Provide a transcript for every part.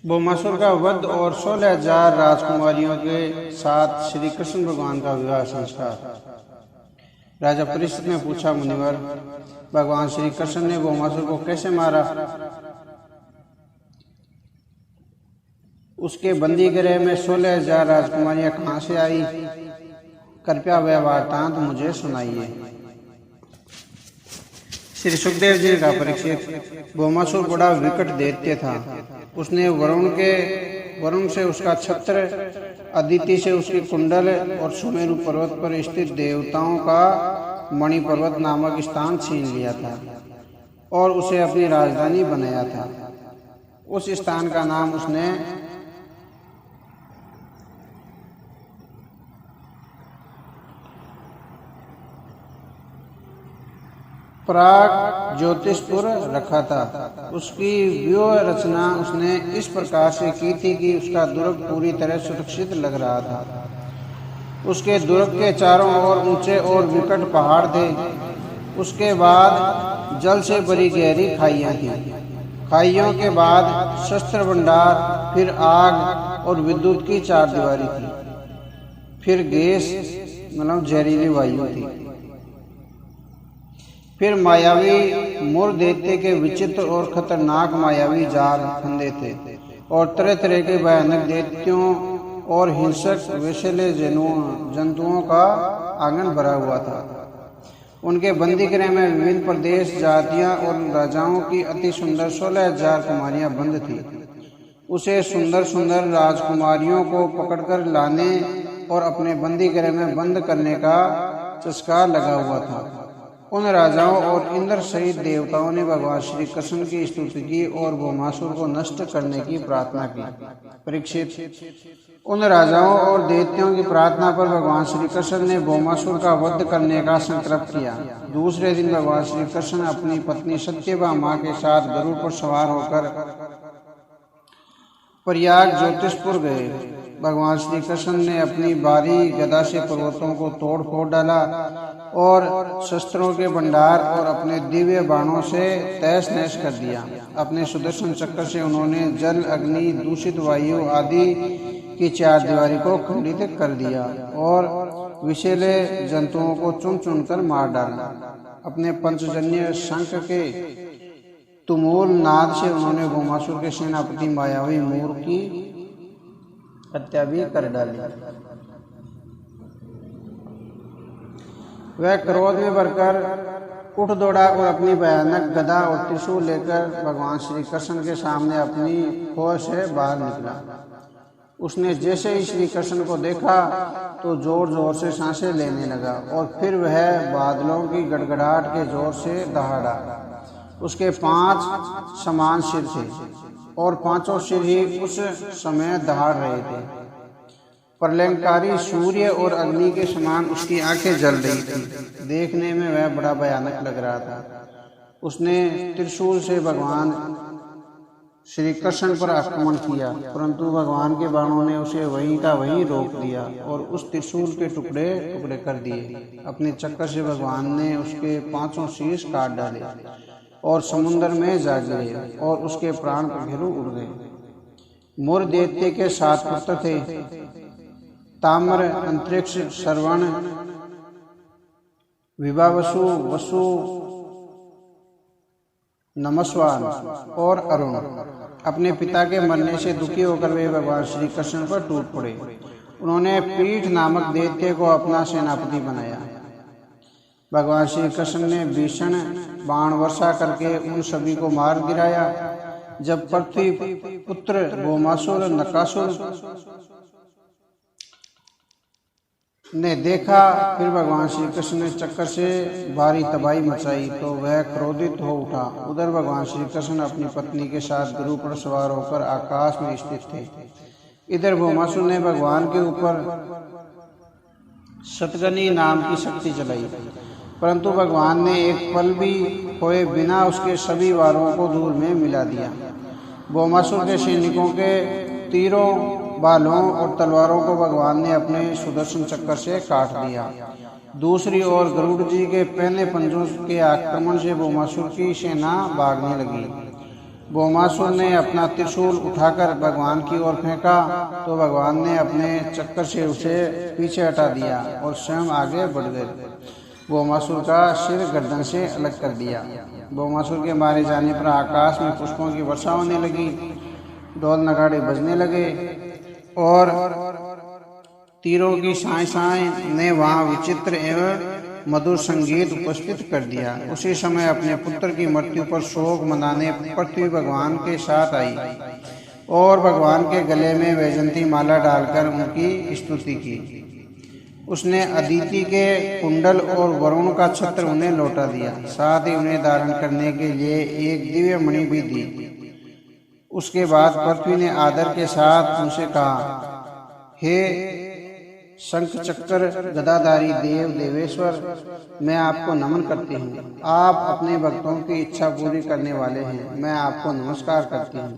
भौमासुर का वध और 16,000 राजकुमारियों के साथ श्री कृष्ण भगवान का विवाह संस्कार। राजा परीक्षित ने पूछा, मुनिवर, भगवान श्री कृष्ण ने भौमासुर को कैसे मारा? उसके बंदी गृह में 16,000 राजकुमारियां कहाँ से आई? कृपया वह वार्तांत मुझे सुनाइए। श्री सुखदेव जी का परीक्षित, भौमासुर बड़ा विकट दैत्य था। उसने वरुण से उसका छत्र, अदिति से उसकी कुंडल और सुमेरु पर्वत पर स्थित देवताओं का मणि पर्वत नामक स्थान छीन लिया था और उसे अपनी राजधानी बनाया था। उस स्थान का नाम उसने प्राग ज्योतिषपुर रखा था। उसकी व्यूह रचना उसने इस प्रकार से की थी कि उसका दुर्ग पूरी तरह सुरक्षित लग रहा था। उसके दुर्ग के चारों ओर ऊंचे और विकट पहाड़ थे। उसके बाद जल से भरी गहरी खाइयां थीं। खाइयों के बाद शस्त्र भंडार, फिर आग और विद्युत की चारदीवारी थी, फिर गैस मतलब जहरीली वायु थी, फिर मायावी मोर दैत्य के विचित्र और खतरनाक मायावी जाल फंदे थे और तरह तरह के भयानक दैत्यों और हिंसक विषैले जंतुओं का आंगन भरा हुआ था। उनके बंदी गृह में विभिन्न प्रदेश, जातियां और राजाओं की अति सुंदर 16,000 कुमारियां बंद थी। उसे सुंदर सुंदर राजकुमारियों को पकड़कर लाने और अपने बंदी गृह में बंद करने का चस्का लगा हुआ था। उन राजाओं और इंद्र सहित देवताओं ने भगवान श्री कृष्ण की स्तुति की और भौमासुर को नष्ट करने की प्रार्थना की। परीक्षित, उन राजाओं और दैत्यों की प्रार्थना पर भगवान श्री कृष्ण ने भौमासुर का वध करने का संकल्प किया। दूसरे दिन भगवान श्री कृष्ण अपनी पत्नी सत्यभामा के साथ गरुड़ पर सवार होकर प्रयाग ज्योतिषपुर गए। भगवान श्री कृष्ण ने अपनी भारी गदा से पर्वतों को तोड़ फोड़ डाला और शस्त्रों के भंडार और अपने दिव्य बाणों से तहस नहस कर दिया। अपने सुदर्शन चक्र से उन्होंने जल, अग्नि, दूषित वायु आदि की चारदीवारी को खंडित कर दिया और विषैले जंतुओं को चुन चुन कर मार डाला। अपने पंचजन्य शंख के तुमुल नाद से उन्होंने भौमासुर के सेनापति मायावी मोर की हत्या भी कर डाली। वह क्रोध में भरकर उठ दौड़ा और अपनी भयानक गदा और त्रिशूल लेकर भगवान श्री कृष्ण के सामने अपनी फौज से बाहर निकला। उसने जैसे ही श्री कृष्ण को देखा तो जोर जोर से सांसें लेने लगा और फिर वह बादलों की गड़गड़ाहट के जोर से दहाड़ा। उसके 5 समान सिर थे और 5 सिर ही उस समय दहाड़ रहे थे। प्रलयंकारी सूर्य और अग्नि के समान उसकी आंखें जल रही थी। देखने में वह बड़ा भयानक लग रहा था। उसने त्रिशूल से भगवान श्री कृष्ण पर आक्रमण किया, परंतु भगवान के बाणों ने उसे वहीं का वहीं रोक दिया और उस त्रिशूल के टुकड़े टुकड़े कर दिए। अपने चक्कर से भगवान ने उसके 5 शीश काट डाले और समुद्र में जा गिरे और उसके प्राण पखेरु उड़ गए। मोर दैत्य के 7 पुत्र थे, ताम्र, अंतरिक्ष, श्रवण, विभावसु, वसु, नमस्वान और अरुण। अपने पिता के मरने से दुखी होकर वे भगवान श्री कृष्ण पर टूट पड़े। उन्होंने पीठ नामक दैत्य को अपना सेनापति बनाया। भगवान श्री कृष्ण ने भीषण बाण वर्षा करके उन सभी को मार गिराया। जब पृथ्वी पुत्र भौमासुर नकासुर ने देखा, फिर भगवान श्री कृष्ण ने चक्कर से भारी तबाही मचाई तो वह क्रोधित हो उठा। उधर भगवान श्री कृष्ण अपनी पत्नी के साथ गरुड़ पर सवार होकर आकाश में स्थित थे। इधर भौमासुर ने भगवान के ऊपर शतगनी नाम की शक्ति चलाई, परंतु भगवान ने एक पल भी खोए बिना उसके सभी वारों को धूल में मिला दिया। भौमासुर के सैनिकों के तीरों, बालों और तलवारों को भगवान ने अपने सुदर्शन चक्र से काट दिया। दूसरी ओर गरुड़ जी के पहले पंजों के आक्रमण से भौमासुर की सेना भागने लगी। भौमासुर ने अपना त्रिशूल उठाकर भगवान की ओर फेंका तो भगवान ने अपने चक्कर से उसे पीछे हटा दिया और स्वयं आगे बढ़ गए। भौमासुर का सिर गर्दन से अलग कर दिया। भौमासुर के मारे जाने पर आकाश में पुष्पों की वर्षा होने लगी, ढोल नगाड़े बजने लगे और तीरों की साएं साएं ने वहाँ विचित्र एवं मधुर संगीत उपस्थित कर दिया। उसी समय अपने पुत्र की मृत्यु पर शोक मनाने पृथ्वी भगवान के साथ आई और भगवान के गले में वैजयंती माला डालकर उनकी स्तुति की। उसने अदिति के कुंडल और वरुण का छत्र उन्हें लौटा दिया, साथ ही उन्हें धारण करने के लिए एक दिव्य मणि भी दी। उसके बाद पृथ्वी ने आदर के साथ उनसे कहा, हे शंख चक्र गदाधारी देव देवेश्वर, मैं आपको नमन करती हूँ। आप अपने भक्तों की इच्छा पूरी करने वाले हैं, मैं आपको नमस्कार करती हूँ।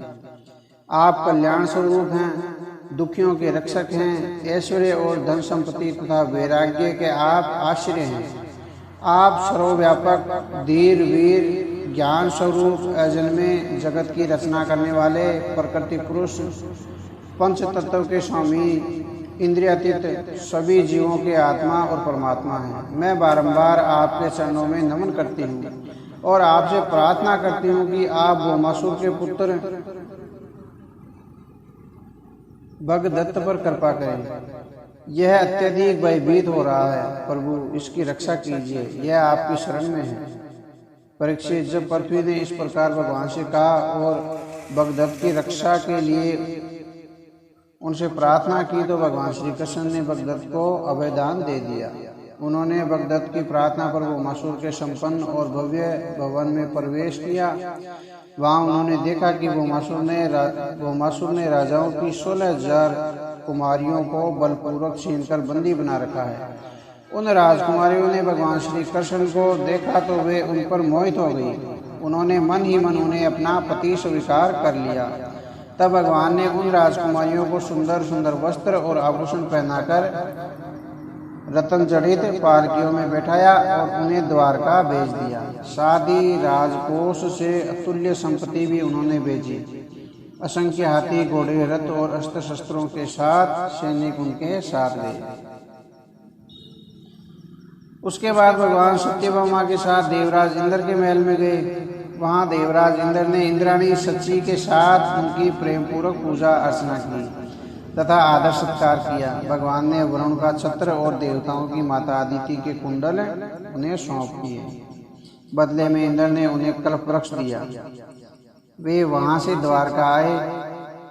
आप कल्याण स्वरूप हैं, दुखियों के रक्षक हैं, ऐश्वर्य और धन संपत्ति तथा वैराग्य के आप आश्रय हैं। आप सर्वव्यापक धीर वीर ज्ञान स्वरूप अजन्मे जगत की रचना करने वाले प्रकृति पुरुष, पंच तत्व के स्वामी, इंद्रियातीत सभी जीवों के आत्मा और परमात्मा हैं। मैं बारंबार आपके चरणों में नमन करती हूँ और आपसे प्रार्थना करती हूँ कि आप भौमासुर के पुत्र भगदत्त पर कृपा करें। यह अत्यधिक भयभीत हो रहा है, प्रभु इसकी रक्षा कीजिए, यह आपकी शरण में है। परीक्षित, जब पृथ्वी ने इस प्रकार भगवान से कहा और भगदत्त की रक्षा के लिए उनसे प्रार्थना की तो भगवान श्री कृष्ण ने भगदत्त को अभयदान दे दिया। उन्होंने भगदत्त की प्रार्थना पर भौमासुर के संपन्न और भव्य भवन में प्रवेश किया। वहाँ उन्होंने देखा कि भौमासुर ने राजाओं की 16,000 कुमारियों को बलपूर्वक छीनकर बंदी बना रखा है। उन राजकुमारियों ने भगवान श्री कृष्ण को देखा तो वे उन पर मोहित हो गई। उन्होंने मन ही मन उन्हें अपना पति स्वीकार कर लिया। तब भगवान ने उन राजकुमारियों को सुंदर सुंदर वस्त्र और आभूषण पहनाकर रत्न जड़ित पालकियों में बैठाया और उन्हें द्वारका भेज दिया। साथ ही राजकोष से अतुल्य संपत्ति भी उन्होंने भेजी। असंख्य हाथी, घोड़े, रथ और अस्त्र शस्त्रों के साथ सैनिक उनके साथ गए। उसके बाद भगवान सत्यभामा के साथ देवराज इंद्र के महल में गए। वहाँ देवराज इंद्र ने इंद्राणी सची के साथ उनकी प्रेम पूर्वक पूजा अर्चना की तथा आदर सत्कार किया। भगवान ने वरुण का छत्र और देवताओं की माता अदिति के कुंडल उन्हें सौंप दिए। बदले में इंद्र ने उन्हें कल्प वृक्ष दिया। वे वहाँ से द्वारका आए।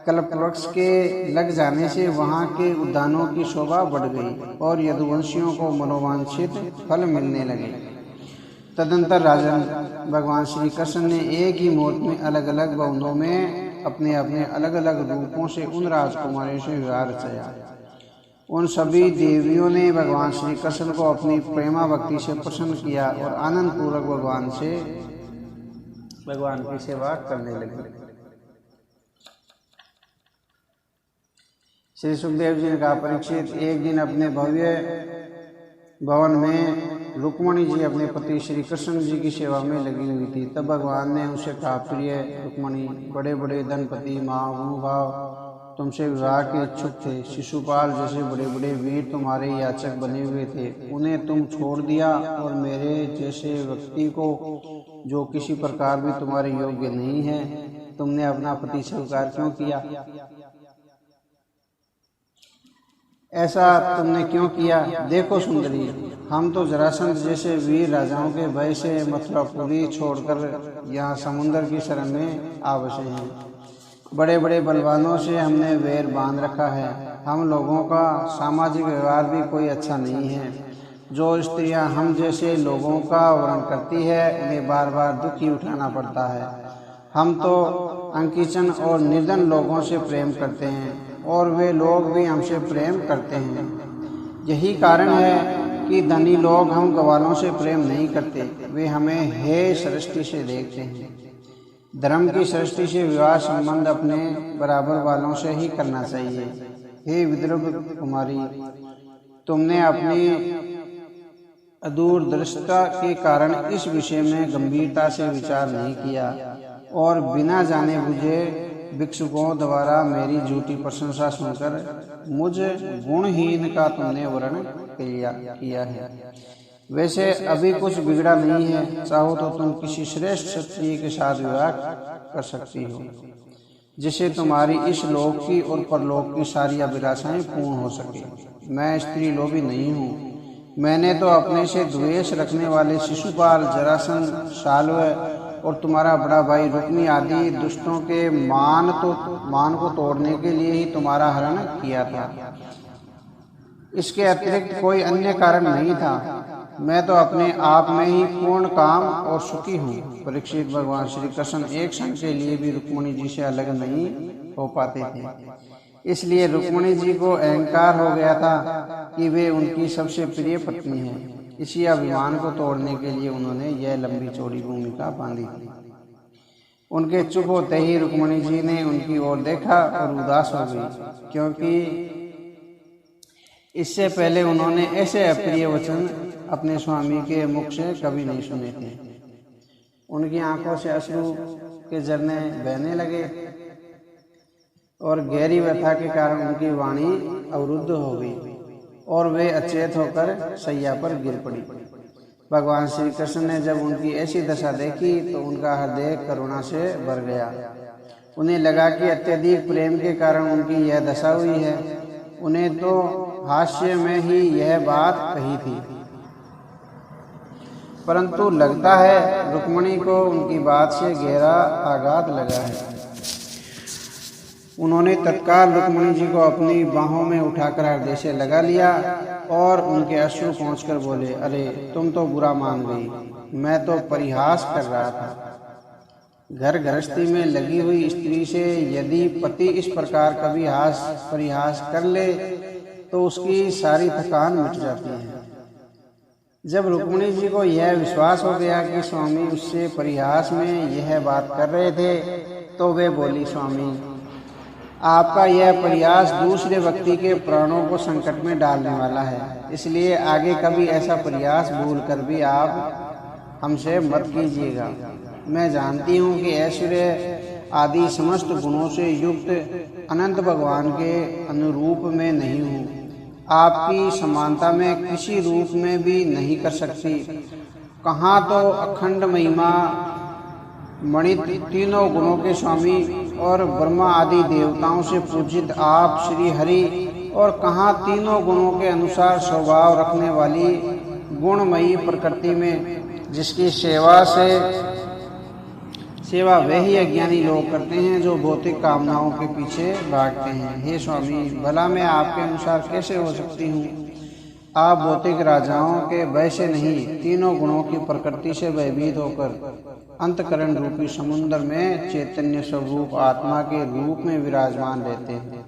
कल्प वृक्ष के लग जाने से वहाँ के उद्यानों की शोभा बढ़ गई और यदुवंशियों को मनोवांछित फल मिलने लगे। तदंतर राजन भगवान श्री कृष्ण ने एक ही मुहूर्त में अलग अलग भवनों में अपने अपने अलग अलग रूपों से उन राजकुमारियों से विवाह रचाया। उन सभी देवियों ने भगवान श्री कृष्ण को अपनी प्रेमा भक्ति से प्रसन्न किया और आनंद पूर्वक भगवान की सेवा करने लगे। श्री सुखदेव जी ने कहा, परीक्षित, एक दिन अपने भव्य भवन में रुक्मणी जी अपने पति श्री कृष्ण जी की सेवा में लगी हुई थी। तब भगवान ने उनसे कहा, प्रिय रुक्मणी, बड़े बड़े धनपति महानुभाव तुमसे विवाह के इच्छुक थे। शिशुपाल जैसे बड़े बड़े वीर तुम्हारे याचक बने हुए थे, उन्हें तुम छोड़ दिया और मेरे जैसे व्यक्ति को, जो किसी प्रकार भी तुम्हारे योग्य नहीं है, तुमने अपना पति स्वीकार क्यों किया? ऐसा तुमने क्यों किया? देखो सुंदरी, हम तो जरासंध जैसे वीर राजाओं के भय से मथुरापुरी छोड़कर यहाँ समुद्र की शरण में आ बसे हैं। बड़े बड़े बलवानों से हमने वैर बांध रखा है। हम लोगों का सामाजिक व्यवहार भी कोई अच्छा नहीं है। जो स्त्रियां हम जैसे लोगों का वर्ण करती है, उन्हें बार बार दुख ही उठाना पड़ता है। हम तो अंकिचन और निर्धन लोगों से प्रेम करते हैं और वे लोग भी हमसे प्रेम करते हैं। यही कारण है कि धनी लोग हम ग्वालों से प्रेम नहीं करते, वे हमें हे सृष्टि से देखते हैं। धर्म की सृष्टि से विवाह संबंध अपने बराबर वालों से ही करना चाहिए। हे विद्रुप कुमारी, तुमने अपनी अदूरदर्शिता के कारण इस विषय में गंभीरता से विचार नहीं किया। और बिना जाने बुझे भिक्षुकों द्वारा मेरी झूठी प्रशंसा सुनकर मुझ गुणहीन का तुमने वर्णन किया है। वैसे अभी कुछ बिगड़ा नहीं है, चाहो तो तुम किसी श्रेष्ठ क्षत्रिय के साथ विवाह कर सकती हो, जिससे तुम्हारी इस लोक की और परलोक की सारी अभिलाषाएं पूर्ण हो सके। मैं स्त्री लोभी नहीं हूँ। मैंने तो अपने से द्वेष रखने वाले शिशुपाल, जरासंध, शाल्व और तुम्हारा बड़ा भाई रुक्मी आदि दुष्टों के मान को तोड़ने के लिए ही तुम्हारा हरण किया था। इसके अतिरिक्त कोई अन्य कारण नहीं था। मैं तो अपने आप में ही पूर्ण काम और सुखी हूँ। परीक्षित, भगवान श्री कृष्ण एक क्षण के लिए भी रुक्मिणी जी से अलग नहीं हो पाते थे। इसलिए रुक्मिणी जी को अहंकार हो गया था कि वे उनकी सबसे प्रिय पत्नी हैं। इसी अभिमान को तोड़ने के लिए उन्होंने यह लंबी चौड़ी भूमिका बांधी थी। उनके चुप होते ही रुक्मिणी जी ने उनकी ओर देखा और उदास हो गई, क्योंकि इससे पहले उन्होंने ऐसे अप्रिय वचन अपने स्वामी के मुख से कभी नहीं सुने थे। उनकी आंखों से अश्रु के झरने बहने लगे और गहरी व्यथा के कारण उनकी वाणी अवरुद्ध हो गई और वे अचेत होकर शैया पर गिर पड़ी। भगवान श्री कृष्ण ने जब उनकी ऐसी दशा देखी तो उनका हृदय करुणा से भर गया। उन्हें लगा कि अत्यधिक प्रेम के कारण उनकी यह दशा हुई है। उन्हें तो हास्य में ही यह बात कही थी, परंतु लगता है रुक्मिणी को उनकी बात से गहरा आघात लगा है। उन्होंने तत्काल रुक्मिणी जी को अपनी बाहों में उठाकर हृदय से लगा लिया और उनके अश्रु पहुंचकर बोले, अरे तुम तो बुरा मान गई, मैं तो परिहास कर रहा था। घर गृहस्थी में लगी हुई स्त्री से यदि पति इस प्रकार कभी परिहास कर ले तो उसकी सारी थकान मिट जाती है। जब रुक्मिणी जी को यह विश्वास हो गया कि स्वामी उससे परिहास में यह बात कर रहे थे तो वे बोली, स्वामी आपका यह प्रयास दूसरे व्यक्ति के प्राणों को संकट में डालने वाला है, इसलिए आगे कभी ऐसा प्रयास भूल कर भी आप हमसे मत कीजिएगा। मैं जानती हूँ कि ऐश्वर्य आदि समस्त गुणों से युक्त अनंत भगवान के अनुरूप में नहीं हूँ। आपकी समानता में किसी रूप में भी नहीं कर सकती। कहाँ तो अखंड महिमा मणित तीनों गुणों के स्वामी और ब्रह्मा आदि देवताओं से पूजित आप श्री हरि, और कहाँ तीनों गुणों के अनुसार स्वभाव रखने वाली गुणमयी प्रकृति में जिसकी सेवा वे ही अज्ञानी लोग करते हैं जो भौतिक कामनाओं के पीछे भागते हैं। हे स्वामी, भला मैं आपके अनुसार कैसे हो सकती हूँ? आप भौतिक राजाओं के भय से नहीं, तीनों गुणों की प्रकृति से भयभीत होकर अंतकरण रूपी समुद्र में चैतन्य स्वरूप आत्मा के रूप में विराजमान रहते हैं।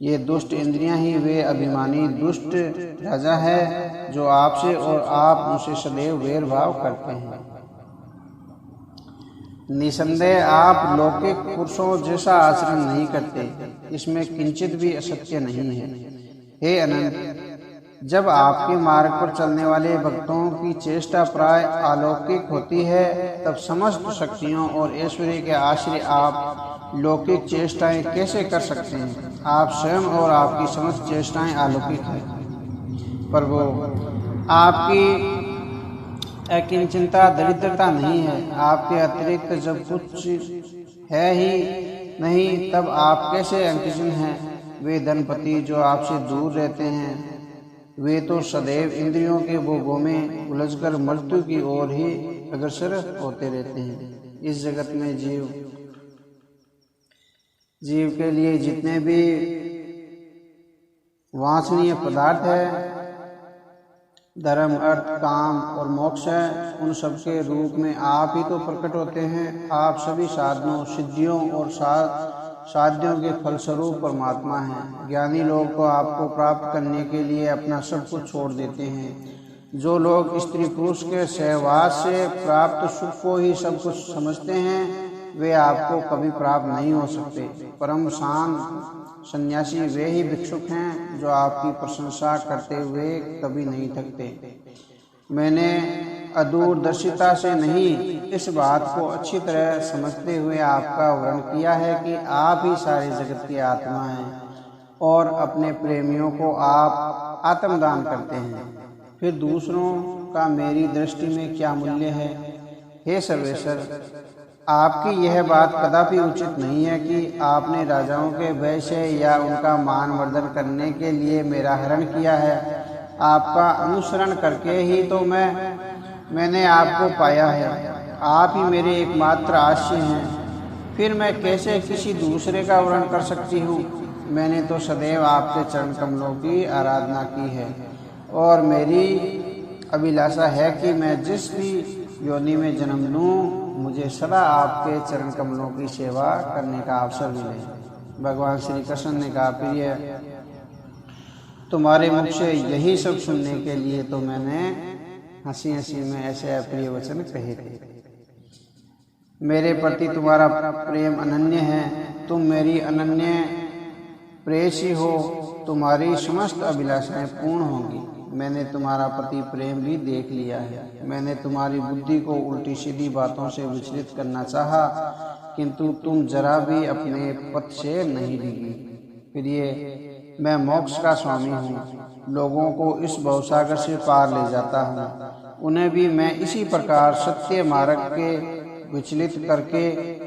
ये दुष्ट इंद्रियां ही वे अभिमानी दुष्ट राजा है जो आपसे और आप उनसे सदैव वैर भाव करते हैं। निसंदेह आप लौकिक पुरुषों जैसा आचरण नहीं करते, इसमें किंचित भी असत्य नहीं है। हे अनंत, जब आपके मार्ग पर चलने वाले भक्तों की चेष्टा प्राय अलौकिक होती है, तब समस्त शक्तियों और ऐश्वर्य के आश्रय आप लौकिक चेष्टाएं कैसे कर सकते हैं? आप स्वयं और आपकी समस्त चेष्टाएं अलौकिक हैं। प्रभु, आपकी अकिंचिंता दरिद्रता नहीं है। आपके अतिरिक्त जब कुछ है ही नहीं, तब आप कैसे अंकिंचन हैं? वे धनपति जो आपसे दूर रहते हैं, वे तो सदैव इंद्रियों के भोगों में उलझकर मृत्यु की ओर ही अग्रसर होते रहते हैं। इस जगत में जीव के लिए जितने भी वांछनीय पदार्थ है, धर्म, अर्थ, काम और मोक्ष है, उन सब के रूप में आप ही तो प्रकट होते हैं। आप सभी साधनों, सिद्धियों और साध्यों के फलस्वरूप परमात्मा हैं। ज्ञानी लोग तो आपको प्राप्त करने के लिए अपना सब कुछ छोड़ देते हैं। जो लोग स्त्री पुरुष के सहवास से प्राप्त सुख को ही सब कुछ समझते हैं, वे आपको कभी प्राप्त नहीं हो सकते। परम शांत सन्यासी वे ही भिक्षुक हैं जो आपकी प्रशंसा करते हुए कभी नहीं थकते। मैंने अदूरदर्शिता से नहीं, इस बात को अच्छी तरह समझते हुए आपका वर्णन किया है कि आप ही सारे जगत की आत्मा हैं और अपने प्रेमियों को आप आत्मदान करते हैं। फिर दूसरों का मेरी दृष्टि में क्या मूल्य है? हे सर्वेश्वर, आपकी यह बात कदापि उचित नहीं है कि आपने राजाओं के भय से या उनका मान वर्धन करने के लिए मेरा हरण किया है। आपका अनुसरण करके ही तो मैंने आपको पाया है। आप ही मेरे एकमात्र आश्रय हैं। फिर मैं कैसे किसी दूसरे का वर्णन कर सकती हूँ? मैंने तो सदैव आपके चरण कमलों की आराधना की है और मेरी अभिलाषा है कि मैं जिस भी योनि में जन्म लूँ, मुझे सदा आपके चरण कमलों की सेवा करने का अवसर मिले। भगवान श्री कृष्ण ने कहा, प्रिय, तुम्हारे मुख से यही सब सुनने के लिए तो मैंने हंसी हंसी में ऐसे अप्रिय वचन कहे थे। मेरे प्रति तुम्हारा प्रेम अनन्य है। तुम मेरी अनन्य प्रेयसी हो। तुम्हारी समस्त अभिलाषाएं पूर्ण होंगी। मैंने तुम्हारा प्रति प्रेम भी देख लिया है। मैंने तुम्हारी बुद्धि को उल्टी सीधी बातों से विचलित करना चाहा, किंतु तुम जरा भी अपने पथ से नहीं डिगी। प्रिय, मैं मोक्ष का स्वामी हूँ। लोगों को इस भवसागर से पार ले जाता हूँ। उन्हें भी मैं इसी प्रकार सत्य मार्ग के विचलित करके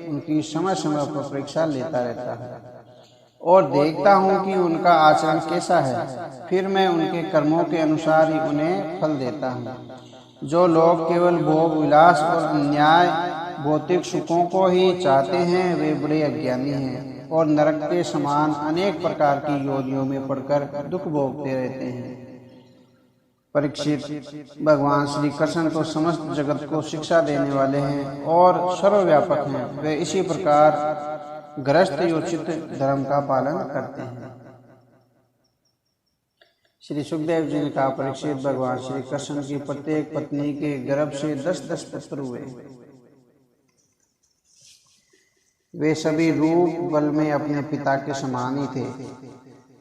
उनकी समय समय पर परीक्षा लेता रहता हूँ और देखता हूँ कि उनका आचरण कैसा है। फिर मैं उनके कर्मों के अनुसार ही उन्हें फल देता हूँ। जो लोग केवल भोग विलास और अन्याय भौतिक सुखों को ही चाहते हैं, वे बड़े अज्ञानी हैं और नरक के समान अनेक प्रकार की योनियों में पड़कर दुख भोगते रहते हैं। परीक्षित, भगवान श्री कृष्ण तो समस्त जगत को शिक्षा देने वाले हैं और सर्वव्यापक हैं। वे इसी प्रकार गृहस्थ योचित धर्म का पालन करते हैं। श्री सुखदेव जी ने कहा, परीक्षित, भगवान श्री कृष्ण की प्रत्येक पत्नी के गर्भ से 10-10 पुत्र हुए। वे सभी रूप बल में अपने पिता के समान ही थे।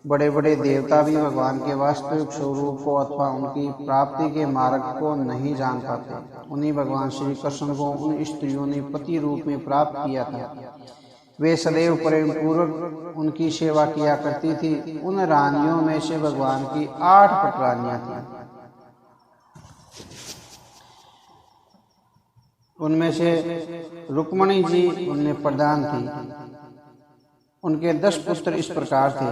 बड़े बड़े देवता भी भगवान के वास्तविक स्वरूप को अथवा उनकी प्राप्ति के मार्ग को नहीं जान पाते। उन्हीं भगवान श्री कृष्ण को उन स्त्रियों ने पति रूप में प्राप्त किया था। वे सदैव प्रेम पूर्वक उनकी सेवा किया करती थी। उन रानियों में से भगवान की 8 पटरानियां थीं। उनमें से रुक्मणी जी उनमें प्रधान थी। उनके 10 पुत्र इस प्रकार थे: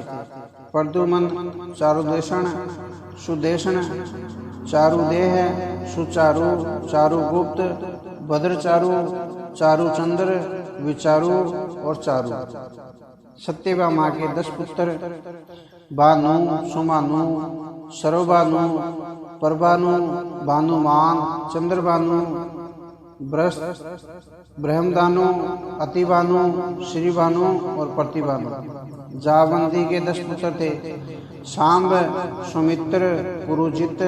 प्रद्युमन, चारुदेषण, सुदेषण, चारुदेह, सुचारु, चारुगुप्त, भद्रचारु, चारुचंद्र, विचारु और चारु। सत्यभामा के 10 पुत्र भानु, सुमानु, सर्वभानु, परभानु, भानुमान, चंद्रभानु, ब्रह्मदानु, अतिभानु, श्रीभानु और प्रतिभानु। जावंती के 10 पुत्र थे: सांब, सुमित्र, पुरुजित,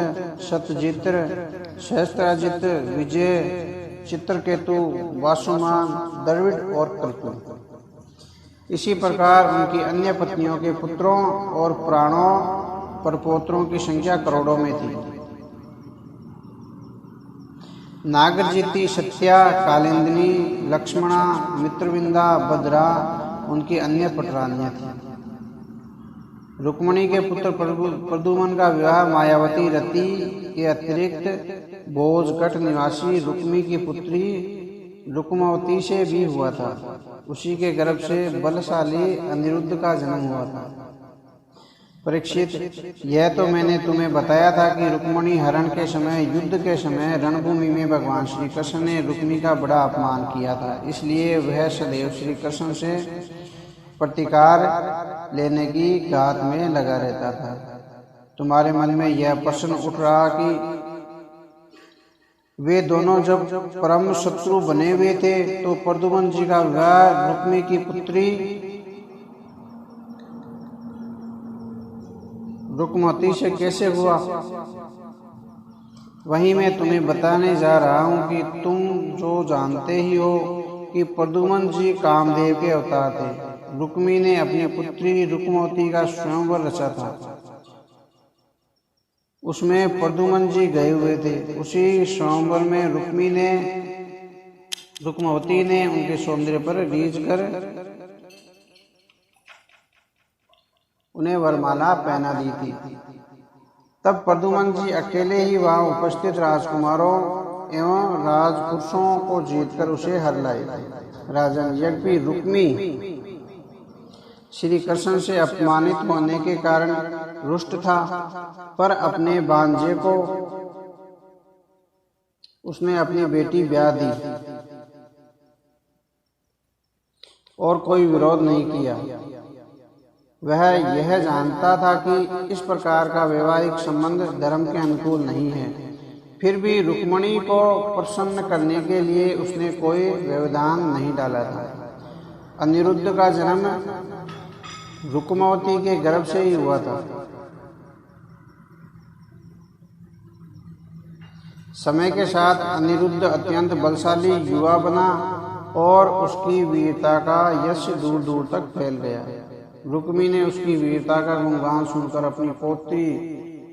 सतजित्र, सहस्त्राजित, विजय, चित्रकेतु, वासुमान, द्रविड़ और कल्पु। इसी प्रकार उनकी अन्य पत्नियों के पुत्रों और प्राणों परपोत्रों की संख्या करोड़ों में थी। नागरजिति, सत्या, कालिंदिनी, लक्ष्मणा, मित्रविंदा, भद्रा उनकी अन्य पटरानियां थीं। रुक्मणी के पुत्र प्रद्युमन का विवाह मायावती रति के अतिरिक्त भोजकट निवासी रुक्मी की पुत्री रुक्मवती से भी हुआ था। उसी के गर्भ से बलशाली अनिरुद्ध का जन्म हुआ था। परीक्षित, यह तो मैंने तुम्हें बताया था कि रुक्मणी हरण के समय, युद्ध के समय रणभूमि में भगवान श्री कृष्ण ने रुक्मी का बड़ा अपमान किया था। इसलिए वह सदैव श्री कृष्ण से प्रतिकार लेने की घात में लगा रहता था। तुम्हारे मन में यह प्रश्न उठ रहा कि वे दोनों जब परम शत्रु बने हुए थे तो प्रद्युमन जी का विवाह रुक्मी की पुत्री रुक्मवती से कैसे हुआ? वहीं मैं तुम्हें बताने जा रहा हूँ कि तुम जो जानते ही हो कि प्रद्युमन जी कामदेव के अवतार थे। रुक्मी ने अपनी पुत्री रुक्मवती का स्वयंवर रचा था। उसमें प्रद्युम्न जी गए हुए थे। उसी स्वयंवर में रुक्मवती ने उनके सौंदर्य पर रीझ कर उन्हें वरमाला पहना दी थी। तब प्रद्युम्न जी अकेले ही वहां उपस्थित राजकुमारों एवं राजपुरुषों को जीतकर उसे हर लाए थे। राजन, यज्ञ रुक्मी श्री कृष्ण से अपमानित होने के कारण रुष्ट था, पर अपने भांजे को उसने अपनी बेटी ब्याह दी और कोई विरोध नहीं किया। वह यह जानता था कि इस प्रकार का वैवाहिक संबंध धर्म के अनुकूल नहीं है, फिर भी रुक्मिणी को प्रसन्न करने के लिए उसने कोई व्यवधान नहीं डाला था। अनिरुद्ध का जन्म रुक्मवती के गर्भ से ही हुआ था। समय के साथ अनिरुद्ध अत्यंत बलशाली युवा बना और उसकी वीरता का यश दूर दूर तक फैल गया। रुक्मी ने उसकी वीरता का गुणगान सुनकर अपनी पोत्री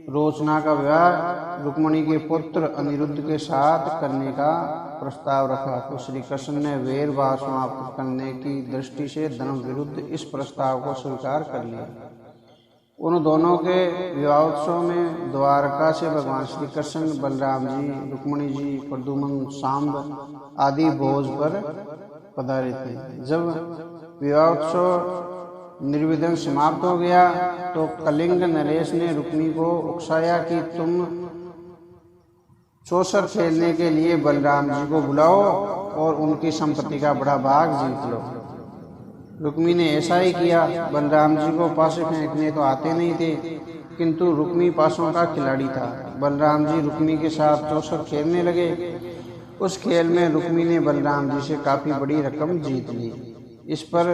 रोचना का विवाह रुक्मिणी के पुत्र अनिरुद्ध के साथ करने का प्रस्ताव रखा, तो श्री कृष्ण ने वैरभाव समाप्त करने की दृष्टि से धर्म विरुद्ध इस प्रस्ताव को स्वीकार कर लिया। उन दोनों के विवाहोत्सव में द्वारका से भगवान श्री कृष्ण, बलराम जी, रुक्मिणी जी, प्रद्युम्न, सांब आदि भोज पर पधारे थे। जब विवाहोत्सव निर्विघ्न समाप्त हो गया तो कलिंग नरेश ने रुक्मी को उकसाया कि तुम चौसर खेलने के लिए बलराम जी को बुलाओ और उनकी संपत्ति का बड़ा भाग जीत लो। रुक्मी ने ऐसा ही किया। बलराम जी को पासे फेंकने तो आते नहीं थे, किंतु रुक्मी पासों का खिलाड़ी था। बलराम जी रुक्मी के साथ चौसर खेलने लगे। उस खेल में रुक्मी ने बलराम जी से काफी बड़ी रकम जीत ली। इस पर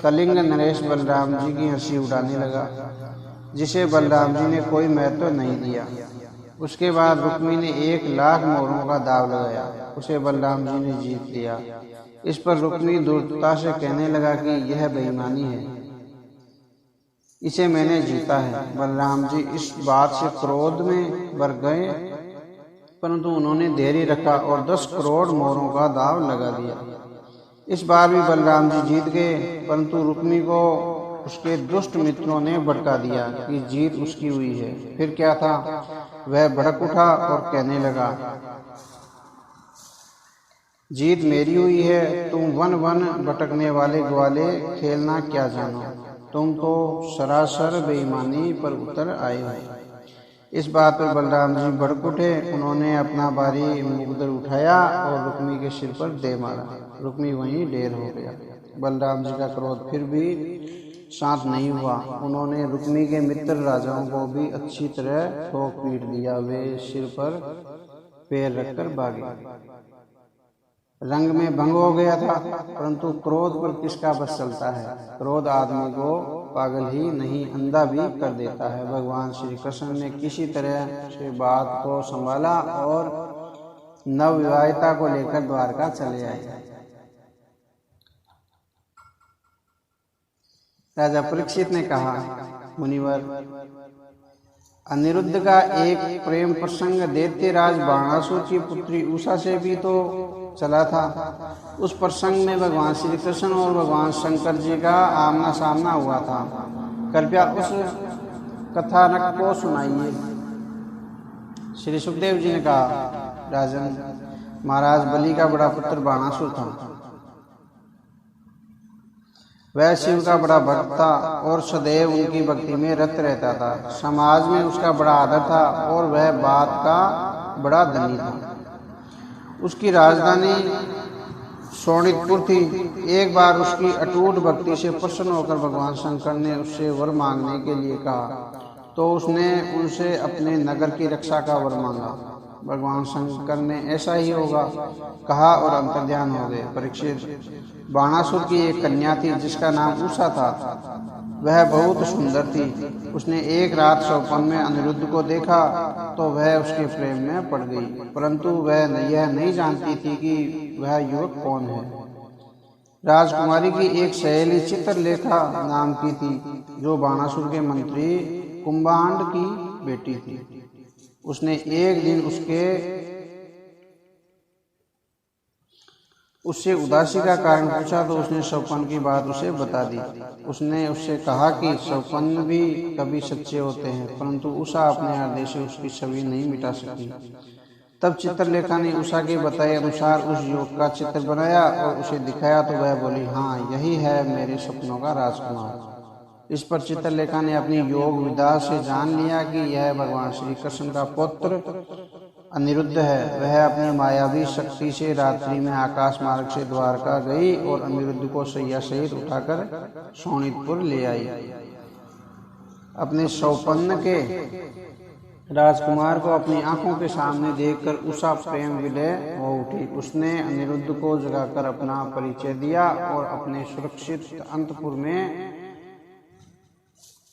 कलिंग नरेश बलराम जी की हंसी उड़ाने लगा, जिसे बलराम जी ने कोई महत्व नहीं दिया। उसके बाद रुक्मी ने 1,00,000 मोहरों का दाव लगाया, उसे बलराम जी ने जीत लिया। इस पर रुक्मी दुर्दता से कहने लगा कि यह बेईमानी है, इसे मैंने जीता है। बलराम जी इस बात से क्रोध में भर गए, परंतु उन्होंने धैर्य रखा और 10 करोड़ मोहरों का दाव लगा दिया। इस बार भी बलराम जी जीत गए, परंतु रुक्मी को उसके दुष्ट मित्रों ने भड़का दिया कि जीत उसकी हुई है। फिर क्या था, वह भड़क उठा और कहने लगा, जीत मेरी हुई है, तुम वन वन भटकने वाले ग्वाले खेलना क्या जानो, तुम तो सरासर बेईमानी पर उतर आए हो। इस बात पर बलराम जी भड़क उठे। उन्होंने अपना भारी मुकदर उठाया और रुक्मी के सिर पर दे मारा। रुक्मी वहीं ढेर हो गया। बलराम जी का क्रोध फिर भी शांत नहीं हुआ। उन्होंने रुक्मी के मित्र राजाओं को भी अच्छी तरह ठोक पीट दिया। वे सिर पर पैर रखकर भागे। रंग में भंग हो गया था, परंतु क्रोध पर किसका बस चलता है। क्रोध आदमी को पागल ही नहीं अंधा भी कर देता है। भगवान श्री कृष्ण ने किसी तरह से बात को संभाला और नवविवाहिता को लेकर द्वारका चले आए। राजा परीक्षित ने कहा, मुनिवर, अनिरुद्ध का एक प्रेम प्रसंग दैत्यराज बाणासुर की पुत्री उषा से भी तो चला था। उस प्रसंग में भगवान श्री कृष्ण और भगवान शंकर जी का आमना सामना हुआ था। कृपया उस कथानक को सुनाइए। श्री सुखदेव जी ने कहा, राजन, महाराज बलि का बड़ा पुत्र बाणासुर था। वह शिव का बड़ा भक्त था और सदैव उनकी भक्ति में रत रहता था। समाज में उसका बड़ा आदर था और वह बात का बड़ा धनी था। उसकी राजधानी शोणितपुर थी। एक बार उसकी अटूट भक्ति से प्रसन्न होकर भगवान शंकर ने उससे वर मांगने के लिए कहा, तो उसने उनसे अपने नगर की रक्षा का वर मांगा। भगवान शंकर ने ऐसा ही होगा कहा और अंतर्ध्यान हो गए। परीक्षित, बाणासुर की एक कन्या थी जिसका नाम उषा था। वह बहुत सुंदर थी। उसने एक रात स्वप्न में अनिरुद्ध को देखा तो वह उसके प्रेम में पड़ गई, परंतु वह यह नहीं जानती थी कि वह युवक कौन है। राजकुमारी की एक सहेली चित्रलेखा नाम की थी, जो बाणासुर के मंत्री कुंभांड की बेटी थी। उसने एक दिन उससे उदासी का कारण पूछा तो उसने स्वप्न की बात उसे बता दी। उसने उससे कहा कि स्वप्न भी कभी सच्चे होते हैं, परंतु उषा अपने हृदय से उसकी छवि नहीं मिटा सकी। तब चित्रलेखा ने उषा के बताए अनुसार उस युवक का चित्र बनाया और उसे दिखाया तो वह बोली, हाँ, यही है मेरे सपनों का राजकुमार। इस पर चित्रलेखा ने अपनी योग विद्या से जान लिया कि यह भगवान श्री कृष्ण का पुत्र अनिरुद्ध है। वह अपनी मायावी शक्ति से रात्रि में आकाश मार्ग से द्वारका गई और अनिरुद्ध को सैया सहित उठाकर शोणितपुर ले आई। अपने सौपन्न के राजकुमार को अपनी आंखों के सामने देखकर उषा प्रेम विलय हो उठी। उसने अनिरुद्ध को जगाकर अपना परिचय दिया और अपने सुरक्षित अंतपुर में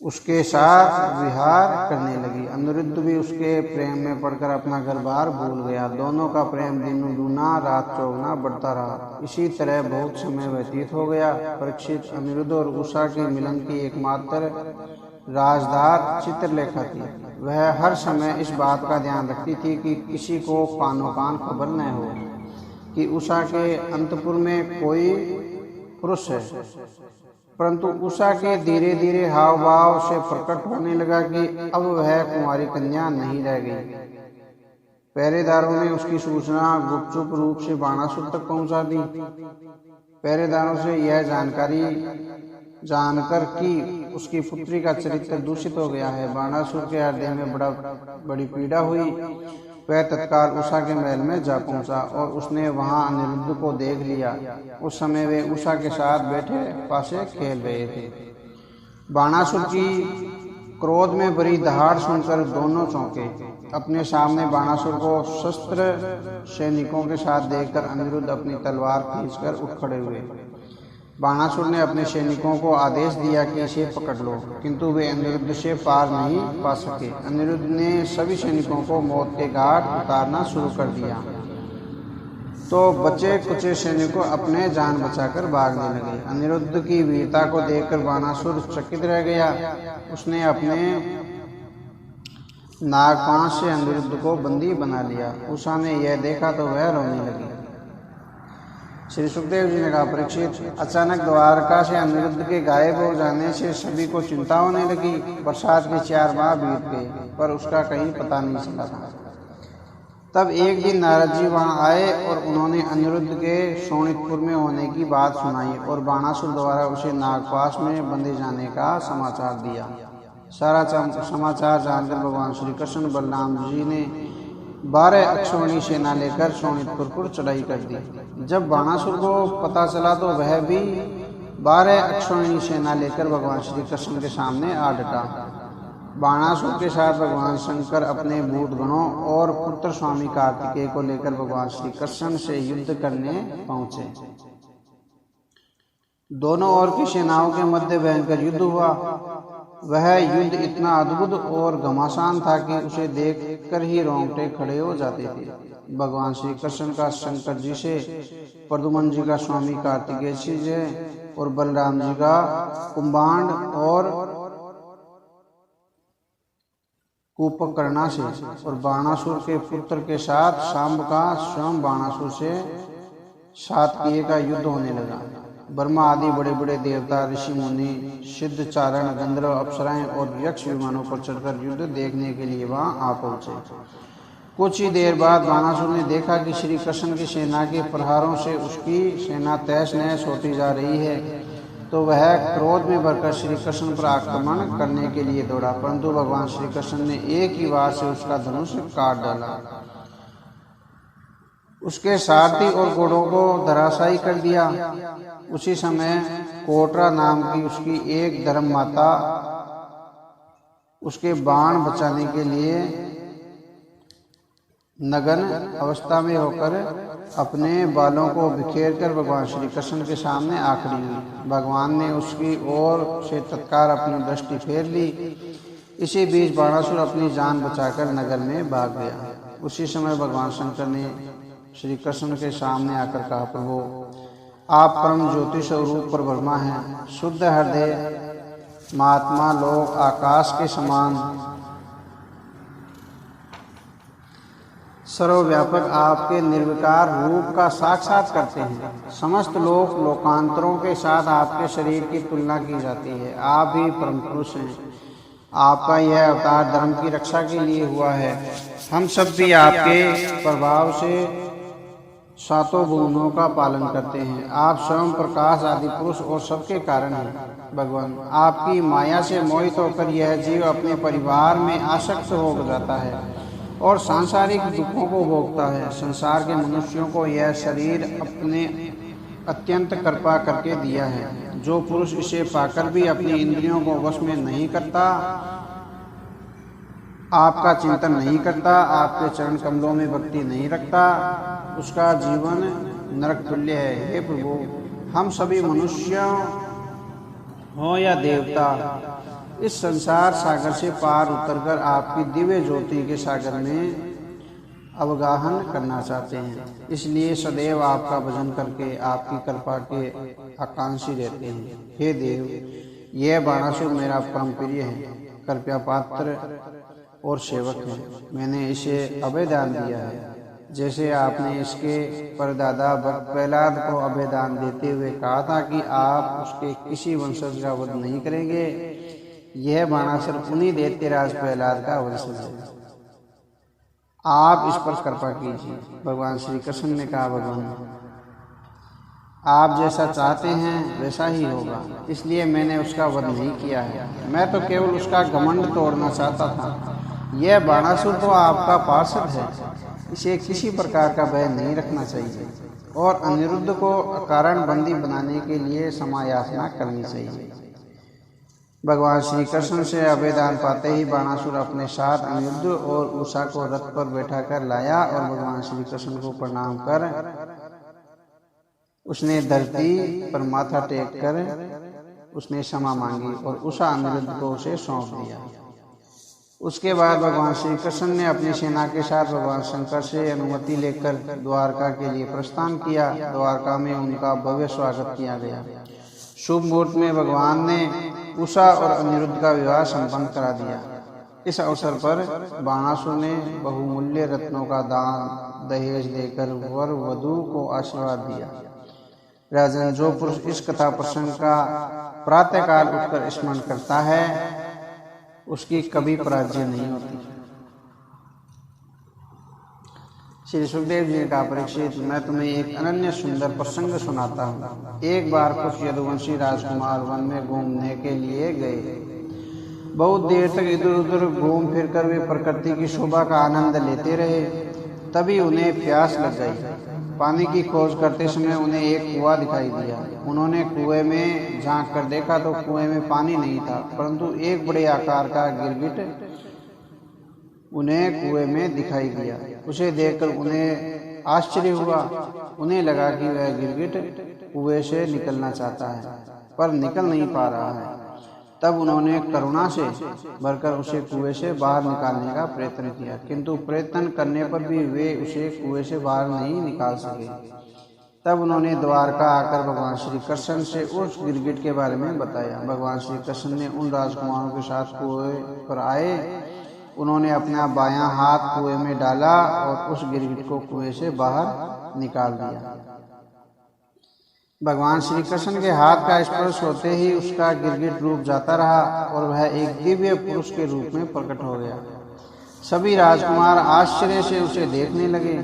उसके साथ विहार करने लगी। अनिरुद्ध भी उसके प्रेम में पड़कर अपना घर बार भूल गया। दोनों का प्रेम दिन दूना रात चौगुना बढ़ता रहा। इसी तरह बहुत समय व्यतीत हो गया। परीक्षित, अनिरुद्ध और उषा के मिलन की एकमात्र राजदार चित्रलेखा थी। वह हर समय इस बात का ध्यान रखती थी कि किसी को कानो कान खबर न हो कि उषा के अंतपुर में कोई पुरुष है। परंतु उषा के धीरे धीरे हाव भाव से प्रकट होने लगा कि अब वह कुंवारी कन्या नहीं रह गई। पहरेदारों ने उसकी सूचना गुपचुप रूप से बाणासुर तक पहुंचा दी। पहरेदारों से यह जानकारी जानकर कि उसकी पुत्री का चरित्र दूषित हो गया है, बाणासुर के हृदय में बड़ी पीड़ा हुई। वह तत्काल उषा के महल में जा पहुंचा और उसने वहां अनिरुद्ध को देख लिया। उस समय वे उषा के साथ बैठे पासे खेल रहे थे। बाणासुर की क्रोध में भरी दहाड़ सुनकर दोनों चौंके। अपने सामने बाणासुर को शस्त्र सैनिकों के साथ देखकर अनिरुद्ध अपनी तलवार खींचकर उठ खड़े हुए। बाणासुर ने अपने सैनिकों को आदेश दिया कि इसे पकड़ लो, किंतु वे अनिरुद्ध से पार नहीं पा सके। अनिरुद्ध ने सभी सैनिकों को मौत के घाट उतारना शुरू कर दिया तो बचे कुचे सैनिकों अपने जान बचाकर भागने लगे। अनिरुद्ध की वीरता को देखकर बाणासुर चकित रह गया। उसने अपने नागपाश से अनिरुद्ध को बंदी बना लिया। उषा ने यह देखा तो वह रोने लगी। श्री सुखदेव जी ने कहा, परीक्षित, अचानक द्वारका से अनिरुद्ध के गायब हो जाने से सभी को चिंता होने लगी। बरसात के 4 माह बीत गए पर उसका कहीं पता नहीं चला था। तब एक दिन नारद जी वहां आए और उन्होंने अनिरुद्ध के शोणितपुर में होने की बात सुनाई और बाणासुर द्वारा उसे नागपाश में बंधे जाने का समाचार दिया। सारा समाचार जानकर भगवान श्री कृष्ण बलराम जी ने 12 अक्षौणी सेना लेकर शोणितपुर पर चढ़ाई कर दी। जब बाणासुर को पता चला तो वह भी 12 अक्षौणी सेना लेकर भगवान श्री कृष्ण के सामने आ डटा। बाणासुर के साथ भगवान शंकर अपने भूत गणों और पुत्र स्वामी कार्तिकेय को लेकर भगवान श्री कृष्ण से युद्ध करने पहुंचे। दोनों ओर की सेनाओं के मध्य भयंकर युद्ध हुआ। वह युद्ध इतना अद्भुत और घमासान था कि उसे देखकर ही रोंगटे खड़े हो जाते थे। भगवान श्री कृष्ण का शंकर जी से, प्रद्युम्न जी का स्वामी कार्तिकेय जी से और बलराम जी का कुंभांड और कुंभकर्ण से और बाणासुर के पुत्र के साथ शांब का स्वयं बाणासुर से सातकीय का युद्ध होने लगा। ब्रह्मा आदि बड़े बड़े देवता, ऋषि मुनि, सिद्ध, चारण, गंधर्व, अप्सराएं और यक्ष विमानों पर चढ़कर युद्ध देखने के लिए वहां आ पहुंचे। कुछ ही देर बाद बाणासुर ने देखा कि श्री कृष्ण की सेना के प्रहारों से उसकी सेना तहस नहस होती जा रही है, तो वह क्रोध में भरकर श्री कृष्ण पर आक्रमण करने के लिए दौड़ा, परंतु भगवान श्री कृष्ण ने एक ही वार से उसका धनुष काट डाला। उसके सारथी और घोड़ों को धराशायी कर दिया। उसी समय कोटरा नाम की उसकी एक धर्म माता उसके बाण बचाने के लिए नग्न अवस्था में होकर अपने बालों को बिखेर कर भगवान श्री कृष्ण के सामने आ खड़ी हुई। भगवान ने उसकी ओर से तत्काल अपनी दृष्टि फेर ली। इसी बीच बाणासुर अपनी जान बचाकर नगर में भाग गया। उसी समय भगवान शंकर ने श्री कृष्ण के सामने आकर कहा, प्रभु, आप परम ज्योति स्वरूप पर ब्रह्मा हैं, शुद्ध हृदय महात्मा लोग आकाश के समान सर्वव्यापक आपके निर्विकार रूप का साक्षात करते हैं। समस्त लोकांतरों के साथ आपके शरीर की तुलना की जाती है। आप ही परम पुरुष हैं। आपका यह अवतार धर्म की रक्षा के लिए हुआ है। हम सब भी आपके प्रभाव से सातों भुवनों का पालन करते हैं। आप स्वयं प्रकाश आदि पुरुष और सबके कारण हैं। भगवान, आपकी माया से मोहित होकर यह जीव अपने परिवार में आसक्त हो जाता है और सांसारिक दुखों को भोगता है। संसार के मनुष्यों को यह शरीर अपने अत्यंत कृपा करके दिया है। जो पुरुष इसे पाकर भी अपनी इंद्रियों को वश में नहीं करता, आपका चिंतन नहीं करता, आपके चरण कमलों में भक्ति नहीं रखता, उसका जीवन नरक तुल्य है। हे प्रभु, हम सभी मनुष्य हो या देवता इस संसार सागर से पार उतरकर आपकी दिव्य ज्योति के सागर में अवगाहन करना चाहते हैं। इसलिए सदैव आपका भजन करके आपकी कृपा के आकांक्षी रहते हैं। हे देव, यह बाणासुर मेरा परम प्रिय है, कृपया पात्र और सेवक है। मैंने इसे अभयदान दिया है। जैसे आपने इसके परदादा भक्त प्रहलाद को अभयदान देते हुए कहा था कि आप उसके किसी वंशज का वध नहीं करेंगे, यह बाणासुर उन्हीं दैत्यराज प्रहलाद का वंशज है। आप इस पर कृपा कीजिए। भगवान श्री कृष्ण ने कहा, भगवान, आप जैसा चाहते हैं वैसा ही होगा, इसलिए मैंने उसका वध नहीं किया है। मैं तो केवल उसका घमंड तोड़ना चाहता था। यह बाणासुर तो आपका पार्षद है, इसे किसी प्रकार का भय नहीं रखना चाहिए और अनिरुद्ध को अकारण बंदी बनाने के लिए समायाचना करनी चाहिए। भगवान श्री कृष्ण से अभयदान पाते ही बाणासुर अपने साथ अनिरुद्ध और उषा को रथ पर बैठा कर लाया और भगवान श्री कृष्ण को प्रणाम कर उसने धरती पर माथा टेक कर उसने क्षमा मांगी और उषा अनिरुद्ध को उसे सौंप दिया। उसके बाद भगवान श्री कृष्ण ने अपनी सेना के साथ भगवान शंकर से अनुमति लेकर द्वारका के लिए प्रस्थान किया। द्वारका में उनका भव्य स्वागत किया गया। शुभ मुहूर्त में भगवान ने उषा और अनिरुद्ध का विवाह संपन्न करा दिया। इस अवसर पर बाणासुर ने बहुमूल्य रत्नों का दान दहेज देकर वर वधू को आशीर्वाद दिया। राजन, जो पुरुष इस कथा प्रसंग का प्रातःकाल उठकर स्मरण करता है उसकी कभी पराजय नहीं होती। श्री सुखदेव जी ने कहा, परीक्षित, मैं तुम्हें एक अनन्य सुंदर प्रसंग सुनाता हूँ। एक बार कुछ यदुवंशी राजकुमार वन में घूमने के लिए गए। बहुत देर तक इधर उधर घूम फिरकर वे प्रकृति की शोभा का आनंद लेते रहे। तभी उन्हें प्यास लग गई। पानी की खोज करते समय उन्हें एक कुआं दिखाई दिया। उन्होंने कुएं में झांक कर देखा तो कुएं में पानी नहीं था, परंतु एक बड़े आकार का गिरगिट उन्हें कुएं में दिखाई दिया। उसे देखकर उन्हें आश्चर्य हुआ। उन्हें लगा कि वह गिरगिट कुएं से निकलना चाहता है पर निकल नहीं पा रहा है। तब उन्होंने करुणा से भरकर उसे कुएं से बाहर निकालने का प्रयत्न किया, किंतु प्रयत्न करने पर भी वे उसे कुएं से बाहर नहीं निकाल सके। तब उन्होंने द्वारका आकर भगवान श्री कृष्ण से उस गिरगिट के बारे में बताया। भगवान श्री कृष्ण ने उन राजकुमारों के साथ कुएं पर आए। उन्होंने अपना बायां हाथ कुएं में डाला और उस गिरगिट को कुएं से बाहर निकाल दिया। भगवान श्री कृष्ण के हाथ का स्पर्श होते ही उसका गिरगिट रूप जाता रहा और वह एक दिव्य पुरुष के रूप में प्रकट हो गया। सभी राजकुमार आश्चर्य से उसे देखने लगे।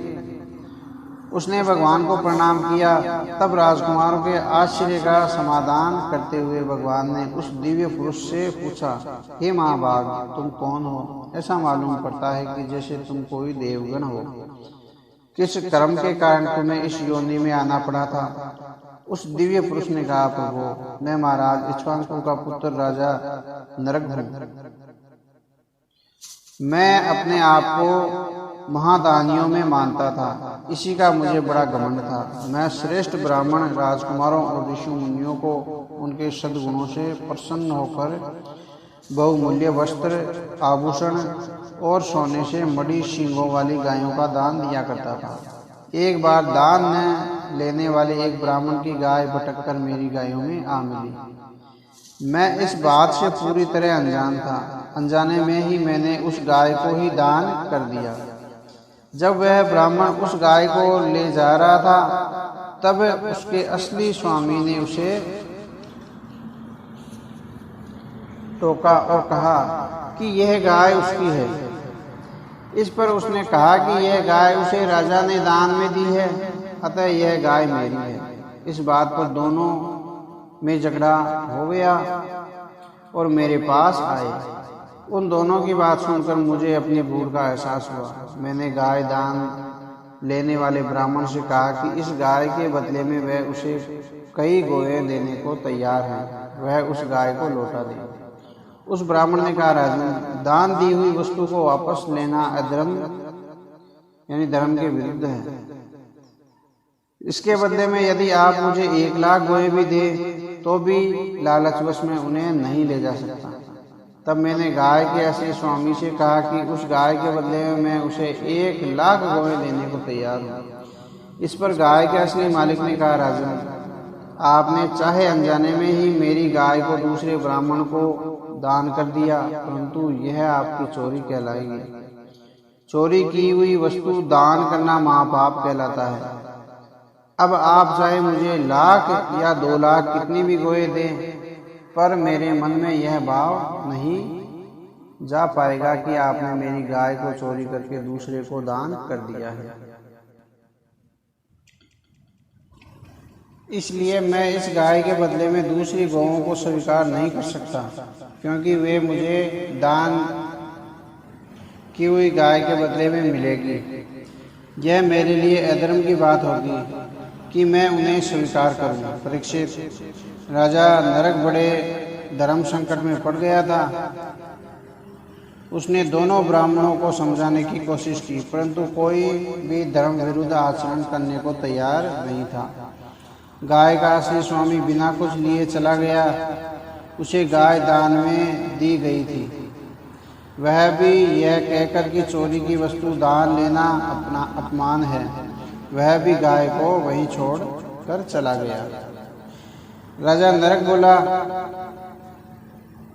उसने भगवान को प्रणाम किया। तब राजकुमारों के आश्चर्य का समाधान करते हुए भगवान ने उस दिव्य पुरुष से पूछा, हे महाभाग, तुम कौन हो? ऐसा मालूम पड़ता है कि जैसे तुम कोई देवगण हो। किस कर्म के कारण तुम्हें इस योनि में आना पड़ा था? उस दिव्य पुरुष ने कहा, प्रभु, मैं महाराज इक्ष्वाकु का पुत्र राजा नरक हूँ। मैं अपने आप को महादानियों में मानता था, इसी का मुझे बड़ा घमंड था। मैं श्रेष्ठ ब्राह्मण राजकुमारों और ऋषि मुनियों को उनके सद्गुणों से प्रसन्न होकर बहुमूल्य वस्त्र, आभूषण और सोने से मड़ी सींगों वाली गायों का दान दिया करता था। एक बार दान न लेने वाले एक ब्राह्मण की गाय भटककर मेरी गायों में आ मिली। मैं इस बात से पूरी तरह अनजान था। अनजाने में ही मैंने उस गाय को ही दान कर दिया। जब वह ब्राह्मण उस गाय को ले जा रहा था तब उसके असली स्वामी ने उसे टोका और कहा कि यह गाय उसकी है। इस पर उसने कहा कि यह गाय उसे राजा ने दान में दी है, अतः यह गाय मेरी है। इस बात पर दोनों में झगड़ा हो गया और मेरे पास आए। उन दोनों की बात सुनकर मुझे अपनी भूल का एहसास हुआ। मैंने गाय दान लेने वाले ब्राह्मण से कहा कि इस गाय के बदले में वह उसे कई गोए देने को तैयार है, वह उस गाय को लौटा दे। उस ब्राह्मण ने कहा, राजन, दान दी हुई वस्तु को वापस लेना अधर्म यानी धर्म के विरुद्ध है। इसके बदले में यदि आप मुझे 1 लाख गोए भी दे तो भी लालचवश में उन्हें नहीं ले जा सकता। तब मैंने गाय के असली स्वामी से कहा कि उस गाय के बदले में मैं उसे 1 लाख गोए देने को तैयार हूँ। इस पर गाय के असली मालिक ने कहा, राजन, आपने चाहे अनजाने में ही मेरी गाय को दूसरे ब्राह्मण को दान कर दिया, परंतु यह आपकी चोरी कहलाएगी। चोरी की हुई वस्तु दान करना महापाप कहलाता है। अब आप चाहे मुझे 1 लाख या 2 लाख कितनी भी गोए दें, पर मेरे मन में यह भाव नहीं जा पाएगा कि आपने मेरी गाय को चोरी करके दूसरे को दान कर दिया है। इसलिए मैं इस गाय के बदले में दूसरी गौओं को स्वीकार नहीं कर सकता, क्योंकि वे मुझे दान की हुई गाय के बदले में मिलेगी। यह मेरे लिए अधर्म की बात होगी कि मैं उन्हें स्वीकार करूं। परीक्षित, राजा नरक बड़े धर्म संकट में पड़ गया था। उसने दोनों ब्राह्मणों को समझाने की कोशिश की, परंतु कोई भी धर्म विरुद्ध आचरण करने को तैयार नहीं था। गाय का असली स्वामी बिना कुछ लिए चला गया। उसे गाय दान में दी गई थी। वह भी यह कहकर कि चोरी की वस्तु दान लेना अपना अपमान है, वह भी गाय को वहीं छोड़ कर चला गया। राजा नरक बोला,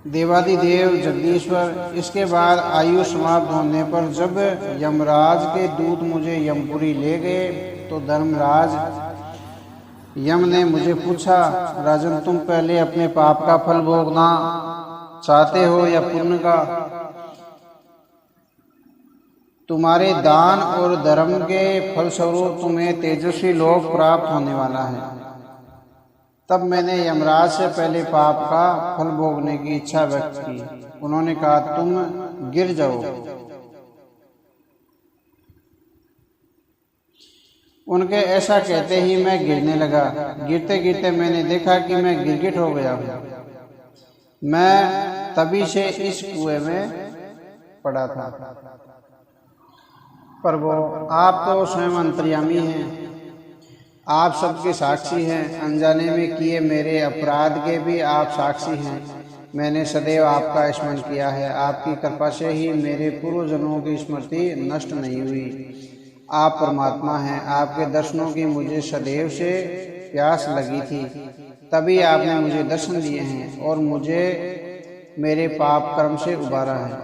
देवादिदेव जगदीश्वर, इसके बाद आयु समाप्त होने पर जब यमराज के दूत मुझे यमपुरी ले गए तो धर्मराज यम ने मुझे पूछा, राजन, तुम पहले अपने पाप का फल भोगना चाहते हो या पुण्य का? तुम्हारे दान और धर्म के फलस्वरूप तुम्हें तेजस्वी लोक प्राप्त होने वाला है। तब मैंने यमराज से पहले पाप का फल भोगने की इच्छा व्यक्त की। उन्होंने कहा, तुम गिर जाओ। उनके ऐसा कहते ही मैं गिरने लगा। गिरते गिरते मैंने देखा कि मैं गिरगिट हो गया हूँ। मैं तभी से इस कुएं में पड़ा था। प्रभु, आप तो स्वयं अंतर्यामी हैं, आप सबके साक्षी हैं। अनजाने में किए मेरे अपराध के भी आप साक्षी हैं। मैंने सदैव आपका स्मरण किया है। आपकी कृपा से ही मेरे पूर्व जन्मों की स्मृति नष्ट नहीं हुई। आप परमात्मा हैं। आपके दर्शनों की मुझे सदैव से प्यास लगी थी, तभी आपने मुझे दर्शन दिए हैं और मुझे मेरे पाप कर्म से उबारा है।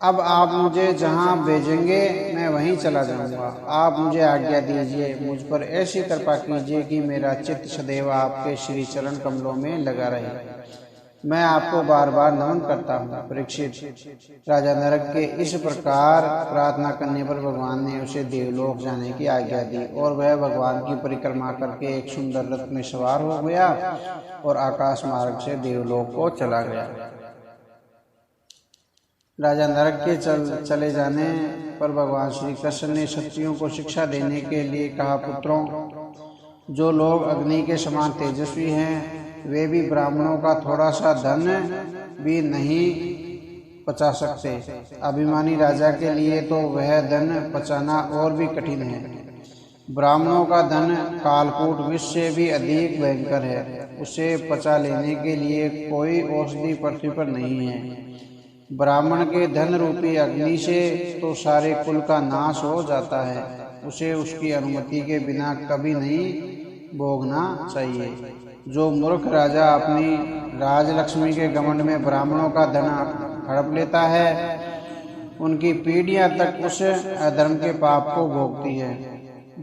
अब आप मुझे जहाँ भेजेंगे मैं वहीं चला जाऊँगा। आप मुझे आज्ञा दीजिए, मुझ पर ऐसी कृपा कीजिए कि मेरा चित्त सदैव आपके श्री चरण कमलों में लगा रहे। मैं आपको बार बार नमन करता हूँ। परीक्षित, राजा नरक के इस प्रकार प्रार्थना करने पर भगवान ने उसे देवलोक जाने की आज्ञा दी और वह भगवान की परिक्रमा करके एक सुंदर रथ में सवार हो गया और आकाश मार्ग से देवलोक को चला गया। राजा नरक के चले जाने पर भगवान श्री कृष्ण ने क्षत्रियों को शिक्षा देने के लिए कहा, पुत्रों, जो लोग अग्नि के समान तेजस्वी हैं वे भी ब्राह्मणों का थोड़ा सा धन भी नहीं पचा सकते। अभिमानी राजा के लिए तो वह धन पचाना और भी कठिन है। ब्राह्मणों का धन कालकूट विष से भी अधिक भयंकर है। उसे पचा लेने के लिए कोई औषधि पृथ्वी पर नहीं है। ब्राह्मण के धन रूपी अग्नि से तो सारे कुल का नाश हो जाता है। उसे उसकी अनुमति के बिना कभी नहीं भोगना चाहिए। जो मूर्ख राजा अपनी राजलक्ष्मी के घमंड में ब्राह्मणों का धन हड़प लेता है, उनकी पीढ़ियां तक उस अधर्म के पाप को भोगती है।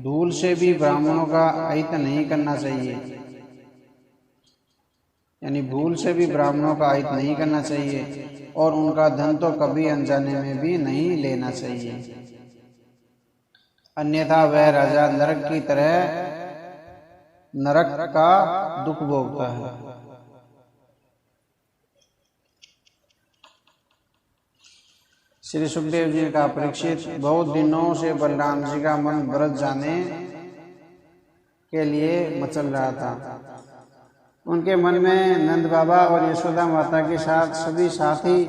धूल से भी ब्राह्मणों का अहित नहीं करना चाहिए, यानी भूल से भी ब्राह्मणों का अहित नहीं करना चाहिए, और उनका धन तो कभी अनजाने में भी नहीं लेना चाहिए, अन्यथा वह राजा नरक की तरह नरक का दुख भोगता है। श्री सुखदेव जी का परीक्षित, बहुत दिनों से बलराम जी का मन ब्रज जाने के लिए मचल रहा था। उनके मन में नंद बाबा और यशोदा माता के साथ सभी साथी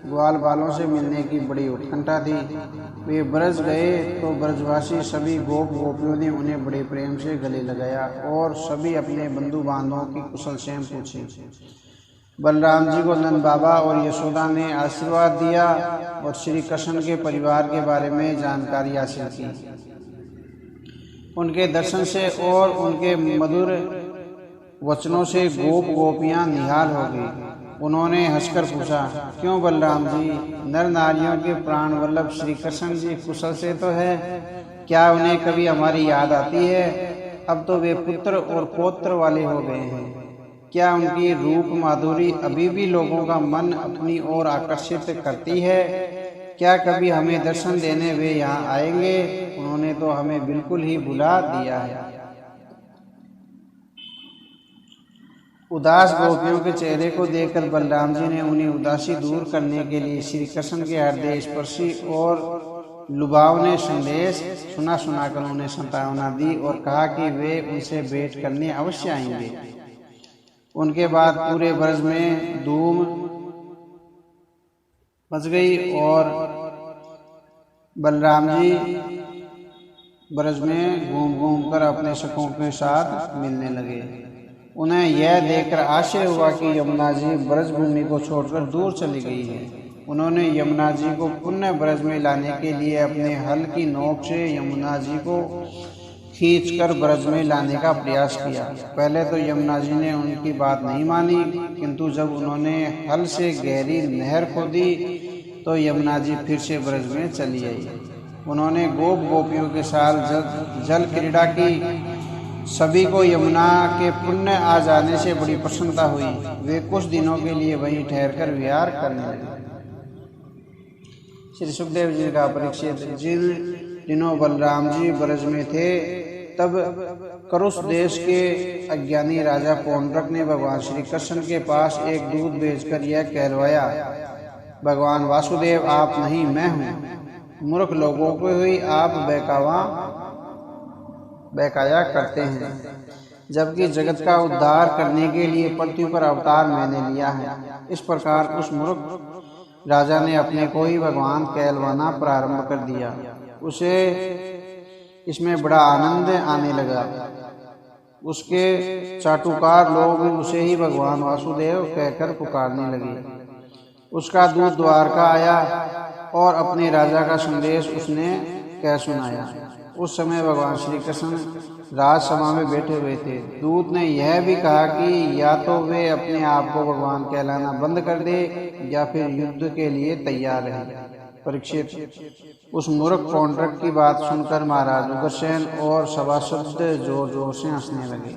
ग्वाल बालों से मिलने की बड़ी उत्कंठा थी। वे ब्रज गए तो ब्रजवासी सभी गोप गोपियों ने उन्हें बड़े प्रेम से गले लगाया और सभी अपने बंधु बांधवों की कुशल क्षेम पूछी। बलराम जी को नंद बाबा और यशोदा ने आशीर्वाद दिया और श्री कृष्ण के परिवार के बारे में जानकारी हासिल की। उनके दर्शन से और उनके मधुर वचनों से गोप गोपियां निहाल हो गई। उन्होंने हंसकर पूछा, क्यों बलराम जी, नर नारियों के प्राण वल्लभ श्री कृष्ण जी कुशल से तो है, क्या उन्हें कभी हमारी याद आती है? अब तो वे पुत्र और पौत्र वाले हो गए हैं। क्या उनकी रूप माधुरी अभी भी लोगों का मन अपनी ओर आकर्षित करती है? क्या कभी हमें दर्शन देने वे यहाँ आएंगे? उन्होंने तो हमें बिल्कुल ही भुला दिया है। उदास गोपियों के चेहरे को देखकर बलराम जी ने उन्हें उदासी दूर करने के लिए श्री कृष्ण के हृदय स्पर्शी और लुभावने संदेश सुनाकर उन्हें सांत्वना दी और कहा कि वे उनसे भेंट करने अवश्य आएंगे। उनके बाद पूरे ब्रज में धूम मच गई और बलराम जी ब्रज में घूम घूम कर अपने सखों के साथ मिलने लगे। उन्हें यह देखकर आश्चर्य हुआ कि यमुना जी ब्रज भूमि को छोड़कर दूर चली गई है। उन्होंने यमुना जी को पुनः ब्रज में लाने के लिए अपने हल की नोक से यमुना जी को खींचकर ब्रज में लाने का प्रयास किया। पहले तो यमुना जी ने उनकी बात नहीं मानी, किंतु जब उन्होंने हल से गहरी नहर खोदी तो यमुना जी फिर से ब्रज में चली आई। उन्होंने गोप गोपियों के साथ जल क्रीड़ा की। सभी को यमुना के पुण्य आ जाने से बड़ी प्रसन्नता हुई। वे कुछ दिनों के लिए वहीं ठहरकर विहार करने लगे। श्री सुखदेव जी का परीक्षित, जिन दिनों बलराम जी ब्रज में थे तब करुष देश के अज्ञानी राजा पौंड्रक ने भगवान श्री कृष्ण के पास एक दूत भेजकर यह कहलवाया, भगवान वासुदेव आप नहीं मैं हूँ। मूर्ख लोगों को ही आप बहकाया करते हैं, जबकि जगत का उद्धार करने के लिए पृथ्वी पर अवतार मैंने लिया है। इस प्रकार उस मूर्ख राजा ने अपने को ही भगवान कहलवाना प्रारंभ कर दिया। उसे इसमें बड़ा आनंद आने लगा। उसके चाटुकार लोग उसे ही भगवान वासुदेव कहकर पुकारने लगे। उसका दूत द्वारका आया और अपने राजा का संदेश उसने कह सुनाया। उस समय भगवान श्री कृष्ण राजसभा में बैठे हुए थे। दूत ने यह भी कहा कि या तो वे अपने आप को भगवान कहलाना बंद कर दे या फिर युद्ध के लिए तैयार रहे। परीक्षित, उस मूर्ख पौंड्रक की बात सुनकर महाराज उग्रसेन और सभासद जोर जोर से हंसने लगे।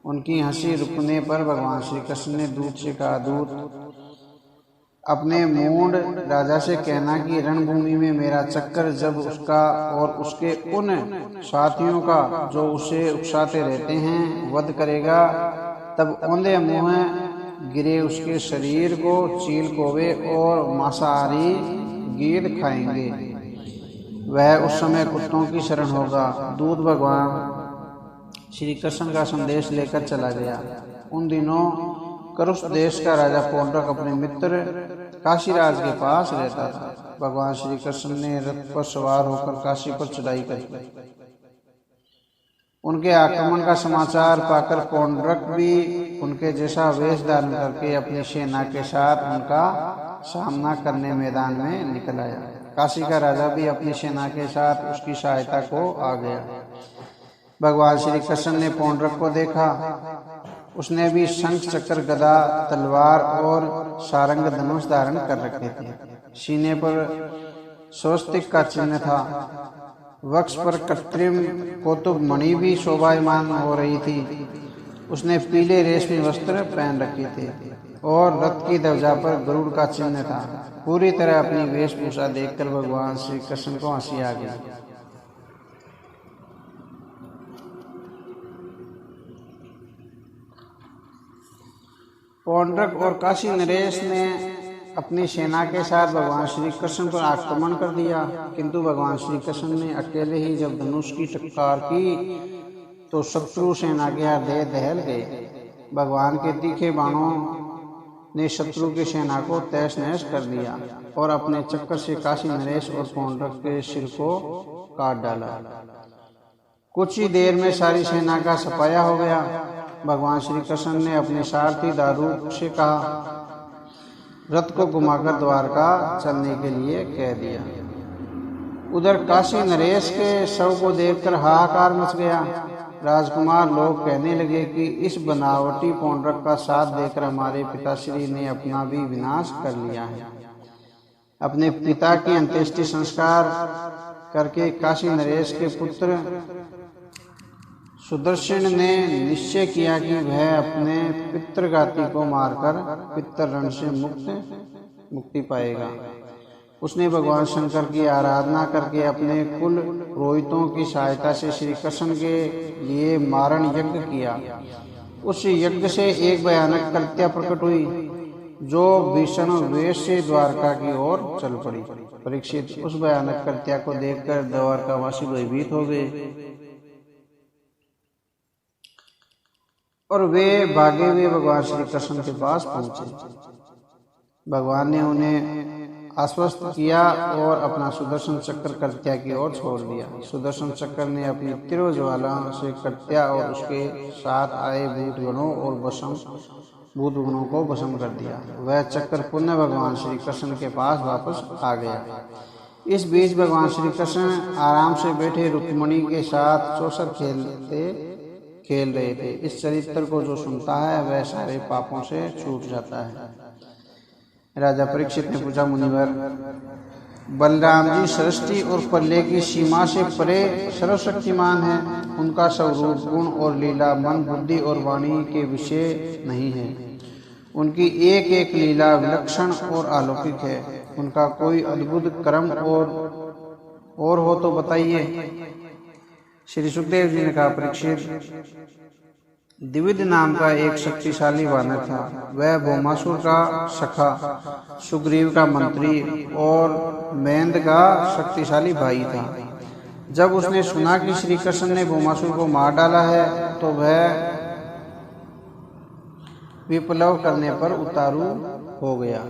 उनकी हंसी रुकने पर भगवान श्री कृष्ण ने दूत से कहा, दूत अपने मूढ़ राजा से कहना कि रणभूमि में मेरा चक्कर जब उसका और उसके उन साथियों का जो उसे उकसाते रहते हैं वध करेगा, तब औंधे मुँह गिरे उसके शरीर को चील कौवे और मांसाहारी गीद खाएंगे। वह उस समय कुत्तों की शरण होगा। दूत भगवान श्री कृष्ण का संदेश लेकर चला गया। उन दिनों करुष देश का राजा पौंड्रक अपने मित्र काशीराज के पास रहता था। भगवान श्री कृष्ण ने रथ पर सवार होकर काशी पर चढ़ाई की। उनके आक्रमण का समाचार पाकर पौंड्रक भी उनके जैसा वेश धारण करके अपनी सेना के साथ उनका सामना करने मैदान में निकल आया। काशी का राजा भी अपनी सेना के साथ उसकी सहायता को आ गया। भगवान श्री कृष्ण ने पौंड्रक को देखा। उसने भी शंख चक्र गदा तलवार और सारंग धनुष धारण कर रखे थे। सीने पर स्वस्तिक का चिन्ह था। वक्ष पर कृत्रिम कौतुक मणि भी शोभायमान हो रही थी। उसने पीले रेशमी वस्त्र पहन रखे थे और रथ की ध्वजा पर गरुड़ का चिन्ह था। पूरी तरह अपनी वेशभूषा देखकर भगवान श्री कृष्ण को हंसी आ गई। पौंड्रक और काशी नरेश ने अपनी सेना के साथ भगवान श्री कृष्ण पर आक्रमण कर दिया, किंतु भगवान श्री कृष्ण ने अकेले ही जब धनुष की टक्कर की तो शत्रु सेना के हृदय दहल गए। भगवान के तीखे बाणों ने शत्रु की सेना को तहस नहस कर दिया और अपने चक्कर से काशी नरेश और पौंड्रक के सिर को काट डाला। कुछ ही देर में सारी सेना का सफाया हो गया। भगवान श्री कृष्ण ने अपने सारथी दारूक से कहा, रथ को घुमाकर द्वारका चलने के लिए कह दिया। उधर काशी नरेश के शव को देखकर हाहाकार मच गया। राजकुमार लोग कहने लगे कि इस बनावटी पौंड्रक का साथ देकर हमारे पिताश्री ने अपना भी विनाश कर लिया है। अपने पिता की अंत्येष्टि संस्कार करके काशी नरेश के पुत्र सुदर्शन ने निश्चय किया कि वह अपने पितृघाती को मारकर पितृऋण से मुक्ति पाएगा। उसने भगवान शंकर की आराधना करके अपने कुल पुरोहितों की सहायता से श्री कृष्ण के लिए मारण यज्ञ किया। उस यज्ञ से एक भयानक कृत्या प्रकट हुई जो भीषण वेश से द्वारका की ओर चल पड़ी। परीक्षित, उस भयानक कृत्या को देखकर द्वारकावासी भयभीत हो गए और वे भागे हुए भगवान श्री कृष्ण के पास पहुंचे। भगवान ने उन्हें आश्वस्त किया और अपना सुदर्शन चक्र कृत्या की ओर छोड़ दिया। सुदर्शन चक्र ने अपनी तिरोज्वाला से कृत्या और उसके साथ आए भूत गणों गणों को भस्म कर दिया। वह चक्र पुनः भगवान श्री कृष्ण के पास वापस आ गया। इस बीच भगवान श्री कृष्ण आराम से बैठे रुक्मिणी के साथ चौसर खेल रहे थे। इस चरित्र को जो सुनता है वह सारे पापों से छूट जाता है। राजा परीक्षित ने पूछा, मुनिवर, बलराम जी सृष्टि और प्रलय की सीमा से परे सर्वशक्तिमान है। उनका स्वरूप, गुण और लीला मन, बुद्धि और वाणी के विषय नहीं है। उनकी एक एक लीला विलक्षण और अलौकिक है। उनका कोई अद्भुत कर्म और हो तो बताइए। श्री सुखदेव जी ने कहा, परीक्षित, द्विविध नाम का एक शक्तिशाली वानर था। वह भौमासुर का सखा, सुग्रीव का मंत्री और महेंद्र का शक्तिशाली भाई था। जब उसने सुना कि श्री कृष्ण ने भौमासुर को मार डाला है तो वह विप्लव करने पर उतारू हो गया।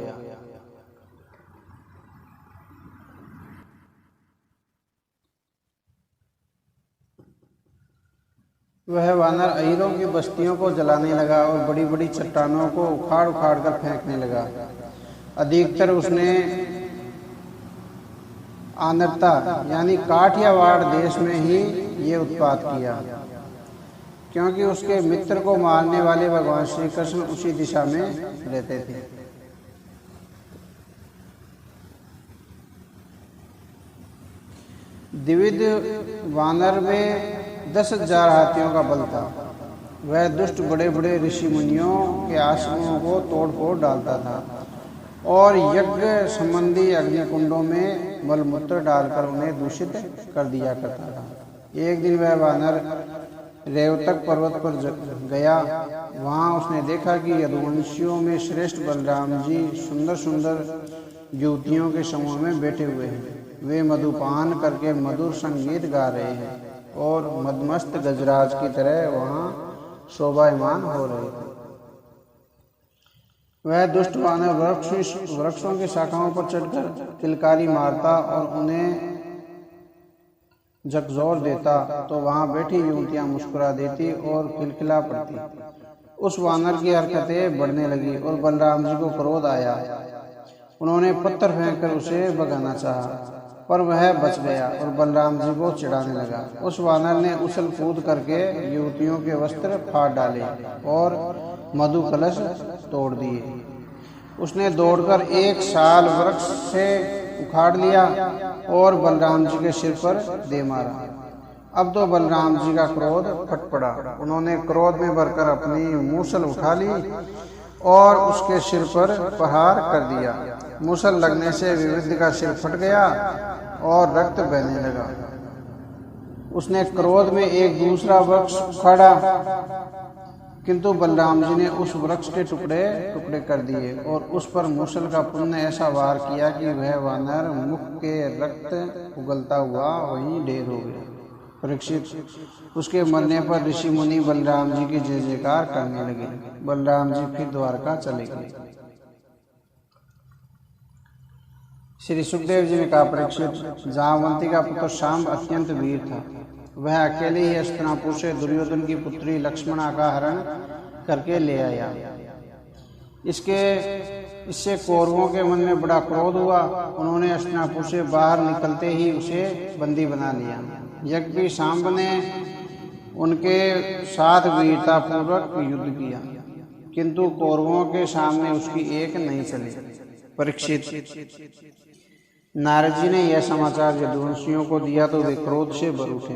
वह वानर अहिरों की बस्तियों को जलाने लगा और बड़ी बड़ी चट्टानों को उखाड़ उखाड़ कर फेंकने लगा। अधिकतर उसने आनरता यानी काठियावाड़ देश में ही ये उत्पात किया, क्योंकि उसके मित्र को मारने वाले भगवान श्री कृष्ण उसी दिशा में रहते थे। द्विविध वानर में 10,000 हाथियों का बल था। वह दुष्ट बड़े बड़े ऋषि मुनियों के आश्रमों को तोड़ फोड़ डालता था और यज्ञ संबंधी अग्निकुंडों में मलमूत्र डालकर उन्हें दूषित कर दिया करता था। एक दिन वह वानर रेवतक पर्वत पर गया। वहां उसने देखा कि यदुवंशियों में श्रेष्ठ बलराम जी सुंदर सुंदर युवतियों के समूह में बैठे हुए हैं। वे मधुपान करके मधुर संगीत गा रहे हैं और मदमस्त गजराज की तरह वहां शोभायमान हो रहे थे। वह दुष्ट वानर वृक्षों की शाखाओं पर चढ़कर किलकारी मारता और उन्हें झकझोर देता तो वहां बैठी युवतियां मुस्कुरा देती और खिलखिला पड़ती। उस वानर की हरकतें बढ़ने लगी और बलराम जी को क्रोध आया। उन्होंने पत्थर फेंककर उसे भगाना चाहा, पर वह बच गया और बलराम जी को चिढ़ाने लगा। उस वानर ने उछल कूद करके युवतियों के वस्त्र फाड़ डाले और मधु कलश तोड़ दिए। उसने दौड़कर एक साल वृक्ष से उखाड़ लिया और बलराम जी के सिर पर दे मारा। अब तो बलराम जी का क्रोध फट पड़ा। उन्होंने क्रोध में भरकर अपनी मूसल उठा ली और उसके सिर पर प्रहार कर दिया। मूसल लगने से विविध का सिर फट गया और रक्त बहने लगा। उसने क्रोध में एक दूसरा वृक्ष उखाड़ा, किंतु बलराम जी ने उस वृक्ष के टुकड़े टुकड़े कर दिए और उस पर मूसल का पुण्य ऐसा वार किया कि वह वानर मुख के रक्त उगलता हुआ वहीं ढेर हो गया। परीक्षित, उसके मरने पर ऋषि मुनि बलराम जी की जय जयकार करने लगे। बलराम जी फिर द्वारका चले गए। श्री सुखदेव जी ने कहा, परीक्षित, जामवंती का पुत्र शांब अत्यंत वीर था। वह अकेले ही हस्तिनापुर से दुर्योधन की पुत्री लक्ष्मणा का हरण करके ले आया। इससे कौरवों के मन में बड़ा क्रोध हुआ। उन्होंने हस्तिनापुर से बाहर निकलते ही उसे बंदी बना लिया। यज्ञ शांब ने उनके साथ वीरतापूर्वक युद्ध किया, किंतु कौरवों के सामने उसकी एक नहीं चली। परीक्षित, नारद जी ने यह समाचार यदुवंशियों को दिया तो वे क्रोध से भर उठे।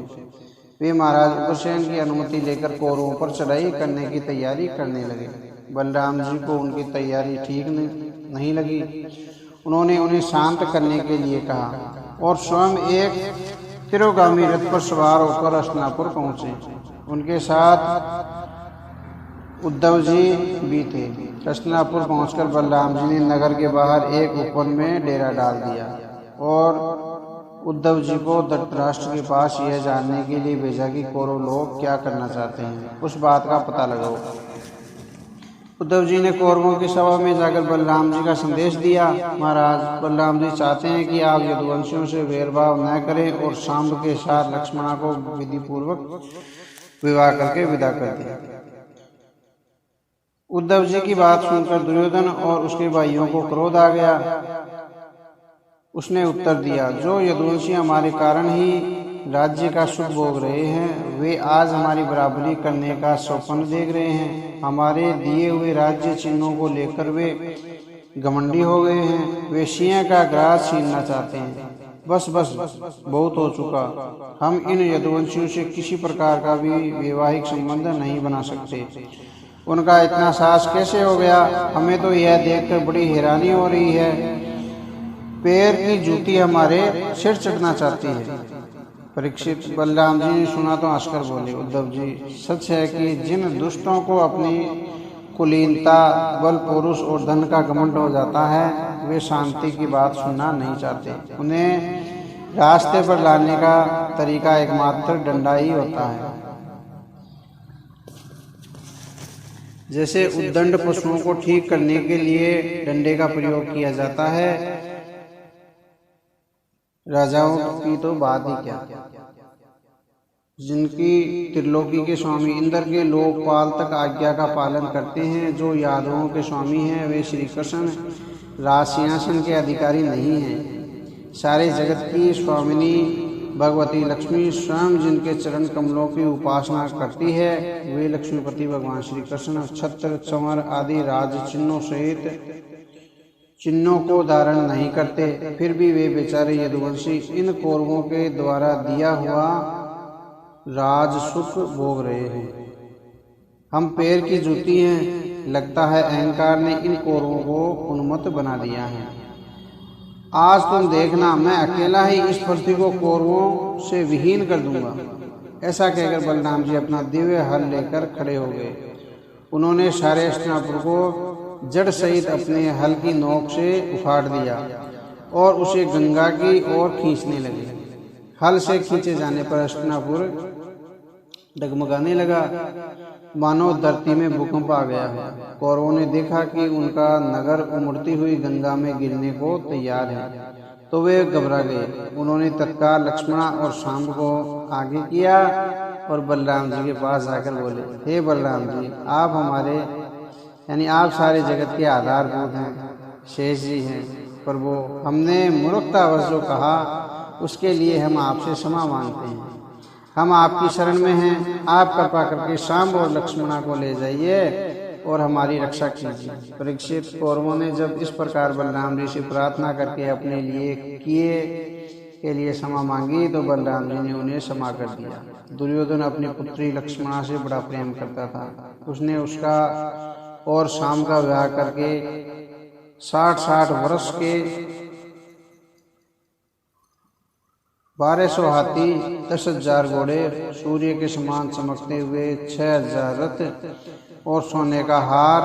वे महाराज उग्रसेन की अनुमति लेकर कौरवों पर चढ़ाई करने की तैयारी करने लगे। बलराम जी को उनकी तैयारी ठीक नहीं लगी। उन्होंने उन्हें शांत करने के लिए कहा और स्वयं एक तिरोगामी रथ पर सवार होकर हस्तिनापुर पहुंचे। उनके साथ उद्धव जी भी थे। हस्तिनापुर पहुंचकर बलराम जी ने नगर के बाहर एक उपवन में डेरा डाल दिया और उद्धव जी को धृतराष्ट्र के पास यह जानने के लिए भेजा कि कौरव लोग क्या करना चाहते हैं, उस बात का पता लगाओ। उद्धव जी ने कौरवों की सभा में जाकर बलराम जी का संदेश दिया। महाराज, बलराम जी चाहते हैं कि आप यदुवंशियों से भेदभाव न करें और शांब के साथ लक्ष्मणा को विधि पूर्वक विवाह करके विदा कर दें। उद्धव जी की बात सुनकर दुर्योधन और उसके भाइयों को क्रोध आ गया। उसने उत्तर दिया, जो यदुवंशी हमारे कारण ही राज्य का सुख भोग रहे हैं, वे आज हमारी बराबरी करने का स्वप्न देख रहे हैं। हमारे दिए हुए राज्य चिन्हों को लेकर वे घमंडी हो गए हैं। वे सिंह का ग्रास छीनना चाहते हैं। बस बहुत हो चुका। हम इन यदुवंशियों से किसी प्रकार का भी वैवाहिक संबंध नहीं बना सकते। उनका इतना साहस कैसे हो गया, हमें तो यह देखकर बड़ी हैरानी हो रही है। पैर की जूती हमारे सिर चढ़ना चाहती है। परीक्षित, बलराम जी ने सुना तो हंसकर बोले, उद्धव जी, सच है कि जिन दुष्टों को अपनी कुलीनता, बल, पुरुष और धन का घमंड हो जाता है, वे शांति की बात सुनना नहीं चाहते। उन्हें रास्ते पर लाने का तरीका एकमात्र डंडा ही होता है। जैसे उद्दंड पशुओं को ठीक करने के लिए डंडे का प्रयोग किया जाता है, राजाओं की तो बात ही क्या। जिनकी त्रिलोकी के स्वामी इंद्र के लोकपाल तक आज्ञा का पालन करते हैं, जो यादवों के स्वामी हैं, वे श्री कृष्ण राजसिंहासन के अधिकारी नहीं हैं। सारे जगत की स्वामिनी भगवती लक्ष्मी स्वयं जिनके चरण कमलों की उपासना करती है, वे लक्ष्मीपति भगवान श्री कृष्ण छत्र, चंवर आदि राज चिन्हों सहित चिन्हों को धारण नहीं करते। फिर भी वे बेचारे यदुवंशी इन कौरवों के द्वारा दिया हुआ राज सुख भोग रहे हैं। हम पैर की जूती हैं। लगता है अहंकार ने इन कौरवों को उन्मत्त बना दिया है। आज तुम देखना, मैं अकेला ही इस पृथ्वी को कौरवों से विहीन कर दूंगा। ऐसा कहकर बलराम जी अपना दिव्य हल लेकर खड़े हो गए। उन्होंने सारे हस्तिनापुर को जड़ सहित अपने हल की नोक से उखाड़ दिया और उसे गंगा की ओर खींचने लगे। हल से खींचे जाने पर हस्तिनापुर डगमगाने लगा, मानो धरती में भूकंप आ गया है। कौरवों ने देखा कि उनका नगर उमड़ती हुई गंगा में गिरने को तैयार है, तो वे घबरा गए। उन्होंने तत्काल लक्ष्मणा और शांब को आगे किया और बलराम जी के पास जाकर बोले, हे बलराम जी, आप हमारे यानी आप सारे जगत के आधारभूत हैं, शेष जी हैं। प्रभु, हमने मूर्खतावश जो कहा उसके लिए हम आपसे क्षमा मांगते हैं। हम आपकी शरण में हैं। आप कृपा करके शांब और लक्ष्मणा को ले जाइए और हमारी रक्षा कीजिए। परीक्षित, कौरवों ने जब इस प्रकार बलराम जी से प्रार्थना करके अपने लिए किए के लिए क्षमा मांगी तो बलराम जी ने उन्हें क्षमा कर दिया। दुर्योधन अपनी पुत्री लक्ष्मणा से बड़ा प्रेम करता था। उसने उसका और शाम का विवाह करके 60 वर्ष के 1200 हाथी, 10,000 घोड़े, सूर्य के समान चमकते हुए 6,000 रथ और सोने का हार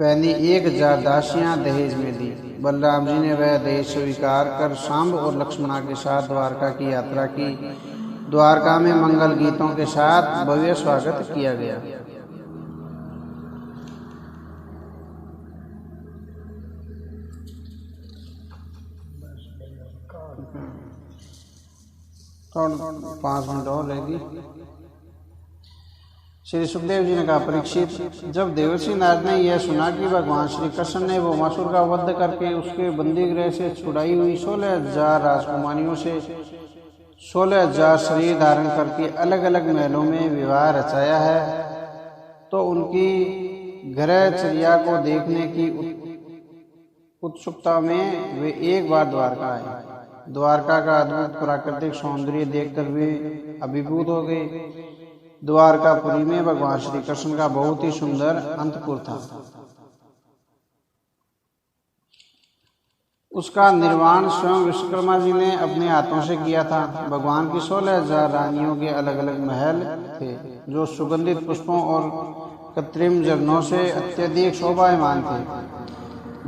पहनी 1,000 दासियां दहेज में दी। बलराम जी ने वह दहेज स्वीकार कर शांब और लक्ष्मणा के साथ द्वारका की यात्रा की। द्वारका में मंगल गीतों के साथ भव्य स्वागत किया गया। तो 5 मिनट और रहेगी। श्री सुखदेव जी ने कहा, परीक्षित, जब देवर्षि नारद ने यह सुना कि भगवान श्री कृष्ण ने भौमासुर का वध करके उसके बंदी गृह से छुड़ाई हुई 16,000 राजकुमारियों से 16,000 शरीर धारण करके अलग अलग महलों में विवाह रचाया है, तो उनकी ग्रहचर्या को देखने की उत्सुकता में वे एक बार द्वारका आए। द्वारका का अद्भुत प्राकृतिक सौंदर्य देखकर वे अभिभूत हो गए। द्वारकापुरी में भगवान श्री कृष्ण का बहुत ही सुंदर अंतपुर था। उसका निर्माण स्वयं विश्वकर्मा जी ने अपने हाथों से किया था। भगवान की 16,000 रानियों के अलग अलग महल थे, जो सुगंधित पुष्पों और कृत्रिम झरनों से अत्यधिक शोभायमान थे।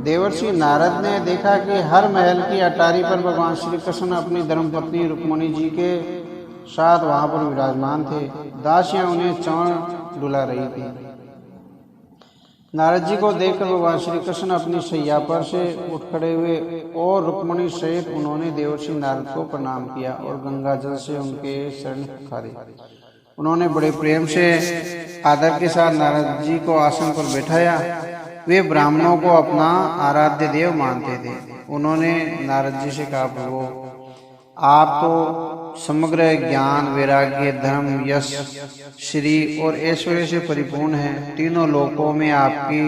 देवर्षि नारद ने देखा कि हर महल की अटारी पर भगवान श्री कृष्ण अपनी धर्मपत्नी रुक्मिणी जी के साथ वहां पर विराजमान थे। दासियां उन्हें चौड़ डुला रही थी। नारद जी को देखकर भगवान श्री कृष्ण अपनी शैया पर से उठ खड़े हुए और रुक्मिणी सहित उन्होंने देवर्षि नारद को प्रणाम किया और गंगा जल से उनके शरण पखारे। उन्होंने बड़े प्रेम से आदर के साथ नारद जी को आसन पर बैठाया। वे ब्राह्मणों को अपना आराध्य देव मानते थे। उन्होंने नारद जी से कहा, प्रभु, आप तो समग्र ज्ञान, वैराग्य, धर्म, यश, श्री और ऐश्वर्य से परिपूर्ण हैं। तीनों लोकों में आपकी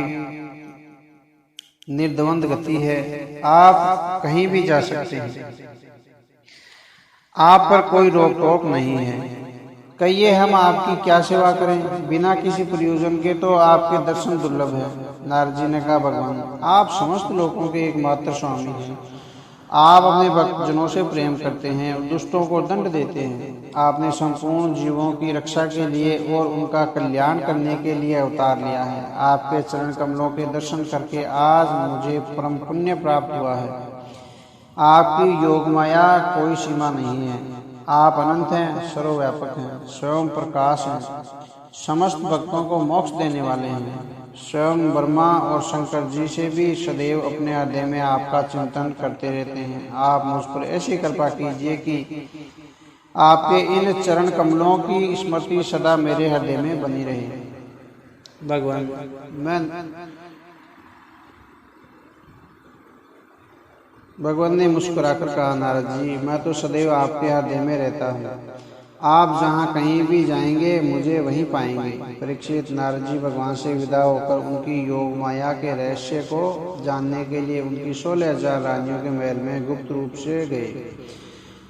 निर्द्वंद गति है। आप कहीं भी जा सकते हैं। आप पर कोई रोक टोक नहीं है। कहिए, हम आपकी क्या सेवा करें? बिना किसी प्रयोजन के तो आपके दर्शन दुर्लभ है। नारद जी ने कहा, भगवान, आप समस्त लोगों के एकमात्र स्वामी हैं। आप अपने भक्तजनों से प्रेम करते हैं और दुष्टों को दंड देते हैं। आपने संपूर्ण जीवों की रक्षा के लिए और उनका कल्याण करने के लिए अवतार लिया है। आपके चरण कमलों के दर्शन करके आज मुझे परम पुण्य प्राप्त हुआ है। आपकी योग माया कोई सीमा नहीं है। आप अनंत हैं, सर्वव्यापक हैं, स्वयं प्रकाश हैं, समस्त भक्तों को मोक्ष देने वाले हैं। स्वयं ब्रह्मा और शंकर जी से भी सदैव अपने हृदय में आपका चिंतन करते रहते हैं। आप मुझ पर ऐसी कृपा कीजिए कि आपके इन चरण कमलों की स्मृति सदा मेरे हृदय में बनी रहे। भगवान ने मुस्कुराकर कहा, नारद जी, मैं तो सदैव आपके हृदय में रहता हूँ। आप जहाँ कहीं भी जाएंगे मुझे वहीं पाएंगे। परीक्षित, नारद जी भगवान से विदा होकर उनकी योग माया के रहस्य को जानने के लिए उनकी 16,000 रानियों के महल में गुप्त रूप से गए।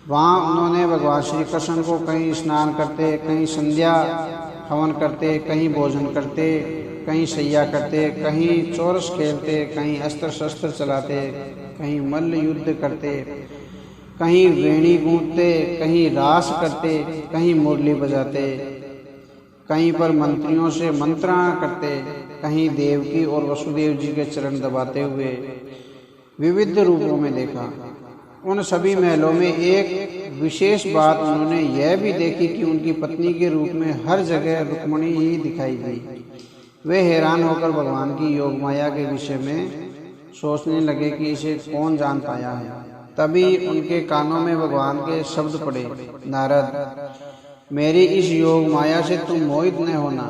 वहाँ उन्होंने भगवान श्री कृष्ण को कहीं स्नान करते, कहीं संध्या हवन करते, कहीं भोजन करते, कहीं शैया करते, कहीं चौरस खेलते, कहीं अस्त्र शस्त्र चलाते, कहीं मल्ल युद्ध करते, कहीं वेणी गूंजते, कहीं रास करते, कहीं मुरली बजाते, कहीं पर मंत्रियों से मंत्रणा करते, कहीं देवकी और वसुदेव जी के चरण दबाते हुए विविध रूपों में देखा। उन सभी महलों में एक विशेष बात उन्होंने यह भी देखी कि उनकी पत्नी के रूप में हर जगह रुक्मिणी ही दिखाई दी। वे हैरान होकर भगवान की योग माया के विषय में सोचने लगे कि इसे कौन जान पाया है। तभी उनके कानों में भगवान के शब्द पड़े, नारद, मेरी इस योग माया से तुम मोहित न होना।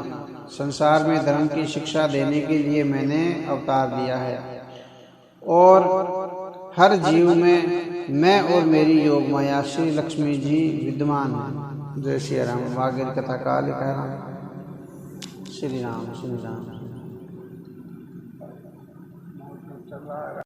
संसार में धर्म की शिक्षा देने के लिए मैंने अवतार लिया है और हर जीव में मैं और मेरी योग माया श्री लक्ष्मी जी विद्यमान है। जय श्री राम। वागीर कथा काल कह श्री राम श्री राम। चला